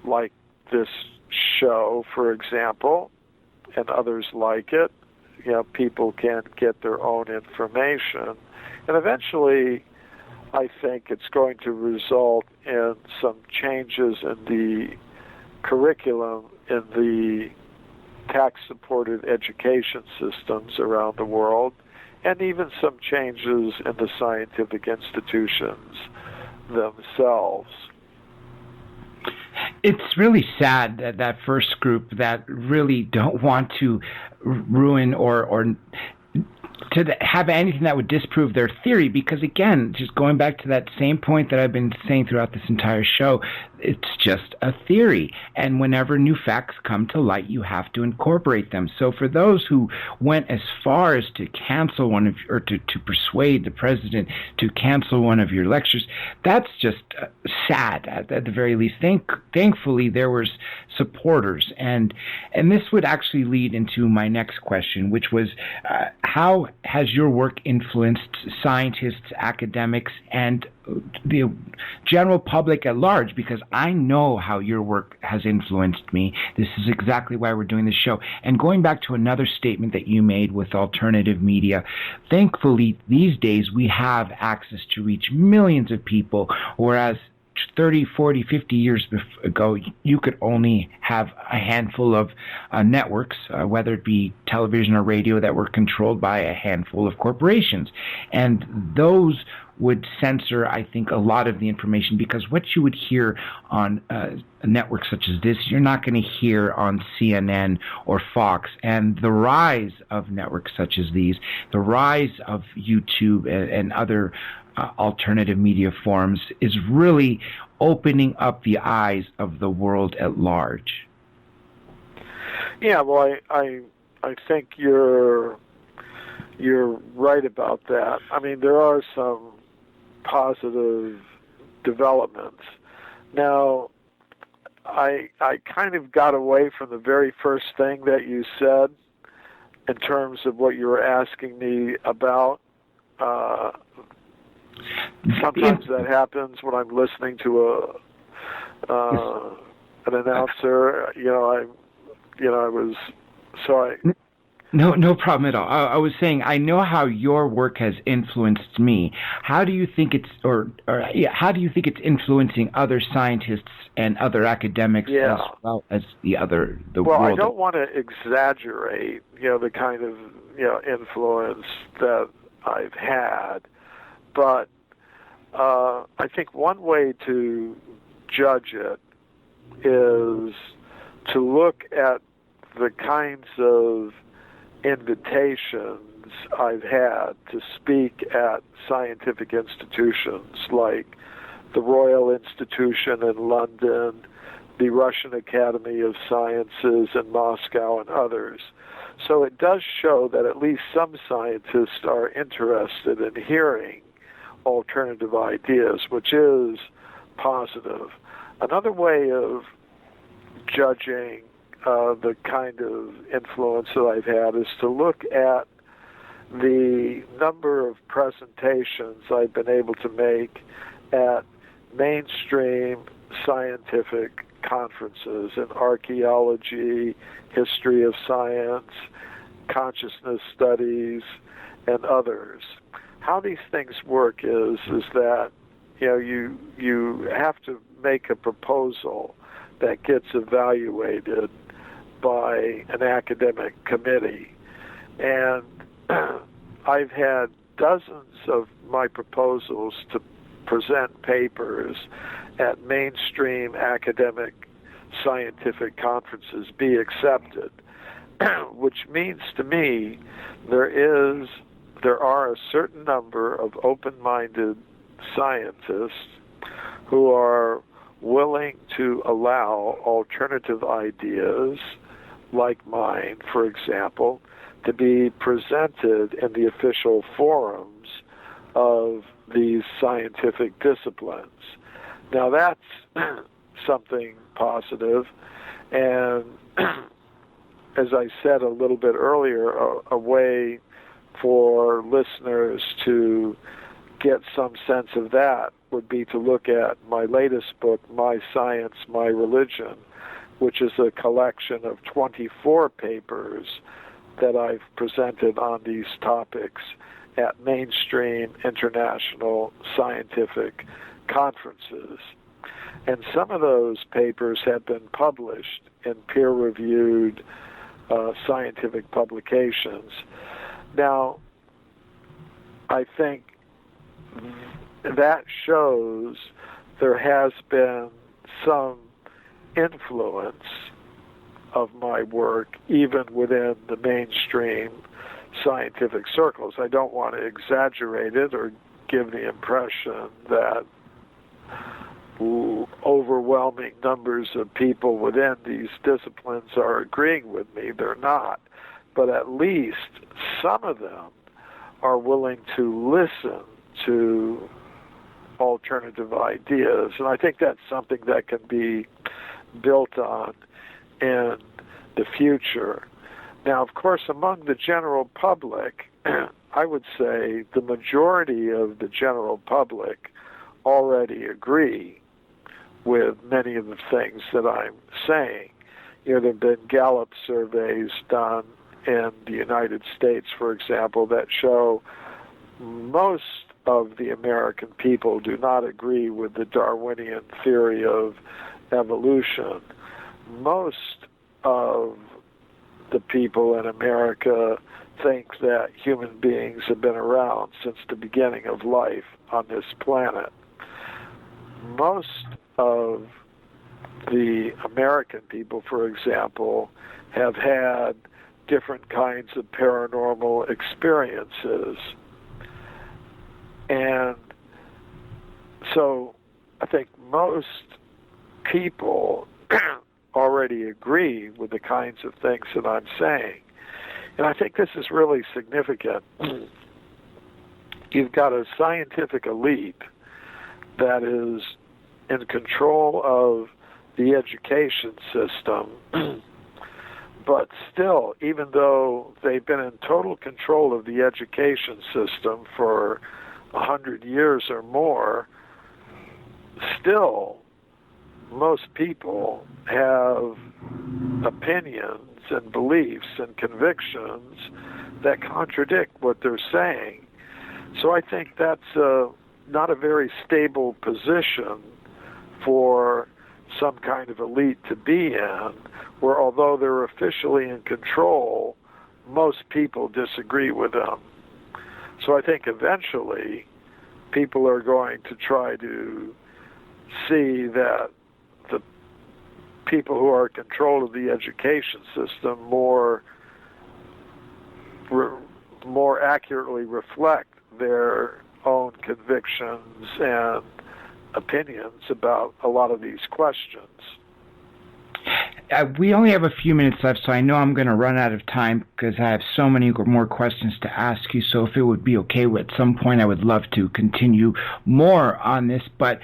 like this show, for example, and others like it. People can get their own information. And eventually, I think it's going to result in some changes in the curriculum in the tax-supported education systems around the world, and even some changes in the scientific institutions themselves. It's really sad that that first group that really don't want to ruin or to have anything that would disprove their theory, because again, just going back to that same point that I've been saying throughout this entire show, it's just a theory, and whenever new facts come to light, you have to incorporate them. So for those who went as far as to cancel one of, or to persuade the president to cancel one of your lectures, that's just sad at the very least. Thankfully, there was supporters, and this would actually lead into my next question, which was how has your work influenced scientists, academics, and the general public at large? Because I know how your work has influenced me. This is exactly why we're doing this show. And going back to another statement that you made with alternative media, thankfully these days we have access to reach millions of people, whereas 30, 40, 50 years ago, you could only have a handful of networks, whether it be television or radio, that were controlled by a handful of corporations. And those would censor, I think, a lot of the information, because what you would hear on a network such as this, you're not going to hear on CNN or Fox. And the rise of networks such as these, the rise of YouTube and other alternative media forms, is really opening up the eyes of the world at large. Yeah, well, I think you're right about that. I mean, there are some positive developments. Now, I kind of got away from the very first thing that you said in terms of what you were asking me about Sometimes that happens when I'm listening to an announcer. I was sorry. No problem at all. I was saying I know how your work has influenced me. How do you think it's how do you think it's influencing other scientists and other academics as well as the Well, world? I don't want to exaggerate, the kind of influence that I've had, but I think one way to judge it is to look at the kinds of invitations I've had to speak at scientific institutions like the Royal Institution in London, the Russian Academy of Sciences in Moscow, and others. So it does show that at least some scientists are interested in hearing alternative ideas, which is positive. Another way of judging the kind of influence that I've had is to look at the number of presentations I've been able to make at mainstream scientific conferences in archaeology, history of science, consciousness studies, and others. How these things work is that you have to make a proposal that gets evaluated by an academic committee. And I've had dozens of my proposals to present papers at mainstream academic scientific conferences be accepted, which means to me there are a certain number of open-minded scientists who are willing to allow alternative ideas like mine, for example, to be presented in the official forums of these scientific disciplines. Now that's something positive, and as I said a little bit earlier, a way for listeners to get some sense of that would be to look at my latest book, My Science, My Religion, which is a collection of 24 papers that I've presented on these topics at mainstream international scientific conferences. And some of those papers have been published in peer-reviewed scientific publications. Now, I think that shows there has been some influence of my work even within the mainstream scientific circles. I don't want to exaggerate it or give the impression that overwhelming numbers of people within these disciplines are agreeing with me. They're not. But at least some of them are willing to listen to alternative ideas. And I think that's something that can be built on in the future. Now, of course, among the general public, I would say the majority of the general public already agree with many of the things that I'm saying. There have been Gallup surveys done in the United States, for example, that show most of the American people do not agree with the Darwinian theory of evolution. Most of the people in America think that human beings have been around since the beginning of life on this planet. Most of the American people, for example, have had different kinds of paranormal experiences. And so I think most people already agree with the kinds of things that I'm saying. And I think this is really significant. You've got a scientific elite that is in control of the education system, but still, even though they've been in total control of the education system for 100 years or more, still most people have opinions and beliefs and convictions that contradict what they're saying. So I think that's not a very stable position for some kind of elite to be in, where although they're officially in control, most people disagree with them. So I think eventually people are going to try to see that the people who are in control of the education system more accurately reflect their own convictions and opinions about a lot of these questions. We only have a few minutes left, so I know I'm going to run out of time because I have so many more questions to ask you. So if it would be okay, at some point I would love to continue more on this. But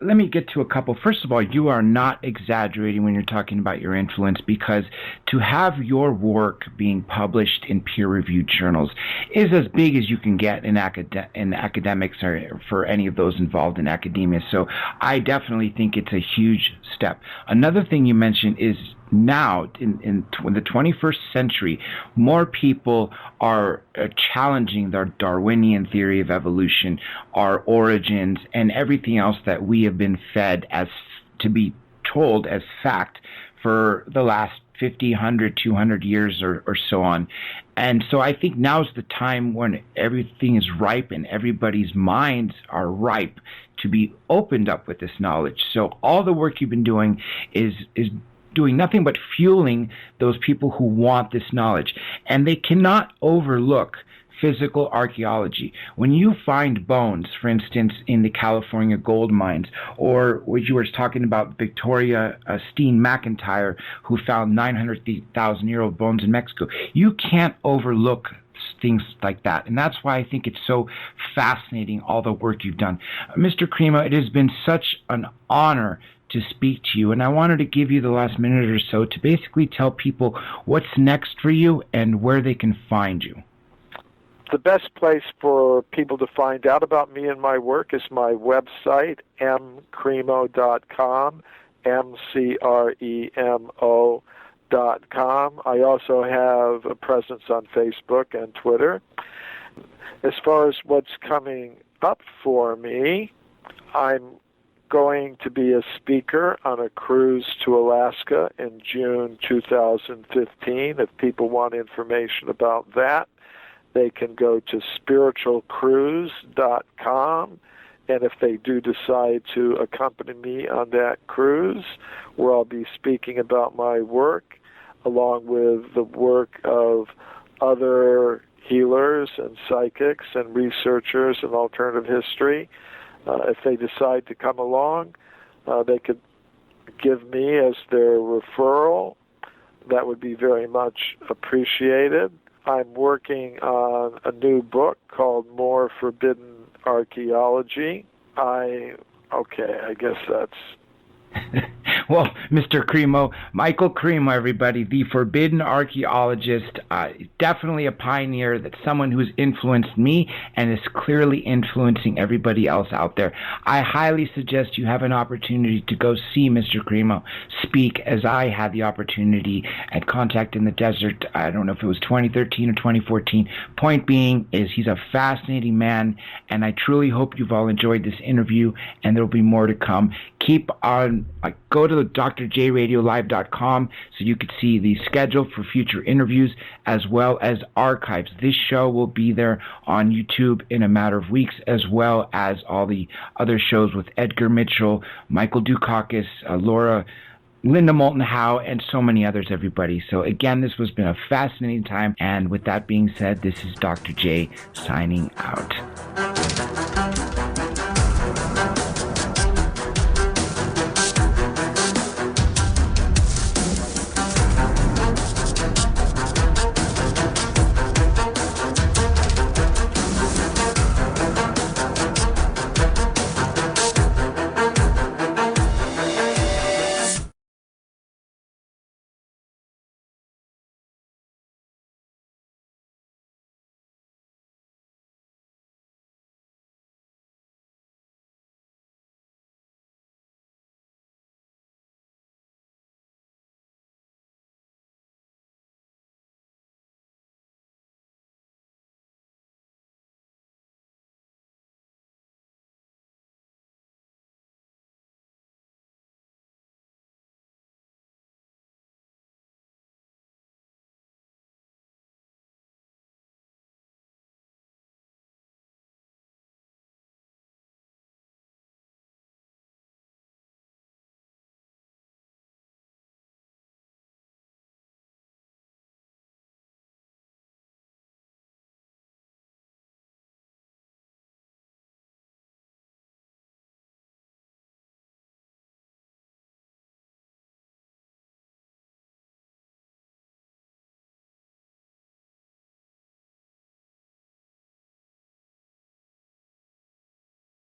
let me get to a couple. First of all, you are not exaggerating when you're talking about your influence, because to have your work being published in peer-reviewed journals is as big as you can get in academics or for any of those involved in academia. So I definitely think it's a huge step. Another thing you mentioned is now in the 21st century, more people are challenging the Darwinian theory of evolution, our origins, and everything else that we have been fed as to be told as fact for the last 50, 100, 200 years or so on. And so I think now's the time when everything is ripe and everybody's minds are ripe to be opened up with this knowledge. So all the work you've been doing is doing nothing but fueling those people who want this knowledge. And they cannot overlook physical archaeology. When you find bones, for instance, in the California gold mines, or what you were talking about, Victoria Steen McIntyre, who found 900,000-year-old bones in Mexico, you can't overlook things like that. And that's why I think it's so fascinating, all the work you've done. Mr. Cremo, it has been such an honor to speak to you, and I wanted to give you the last minute or so to basically tell people what's next for you and where they can find you. The best place for people to find out about me and my work is my website, mcremo.com, mcremo.com. I also have a presence on Facebook and Twitter. As far as what's coming up for me, I'm going to be a speaker on a cruise to Alaska in June 2015. If people want information about that, they can go to spiritualcruise.com. And if they do decide to accompany me on that cruise, where I'll be speaking about my work, along with the work of other healers and psychics and researchers in alternative history, if they decide to come along, they could give me as their referral. That would be very much appreciated. I'm working on a new book called More Forbidden Archaeology. I guess that's... Well, Mr. Cremo, Michael Cremo, everybody, the forbidden archaeologist, definitely a pioneer, that's someone who's influenced me and is clearly influencing everybody else out there. I highly suggest you have an opportunity to go see Mr. Cremo speak, as I had the opportunity at Contact in the Desert. I don't know if it was 2013 or 2014. Point being is he's a fascinating man, and I truly hope you've all enjoyed this interview, and there will be more to come. Keep on, go to drjradiolive.com so you could see the schedule for future interviews as well as archives. This show will be there on YouTube in a matter of weeks, as well as all the other shows with Edgar Mitchell, Michael Dukakis, Laura, Linda Moulton Howe, and so many others, everybody. So again, this has been a fascinating time. And with that being said, this is Dr. J signing out.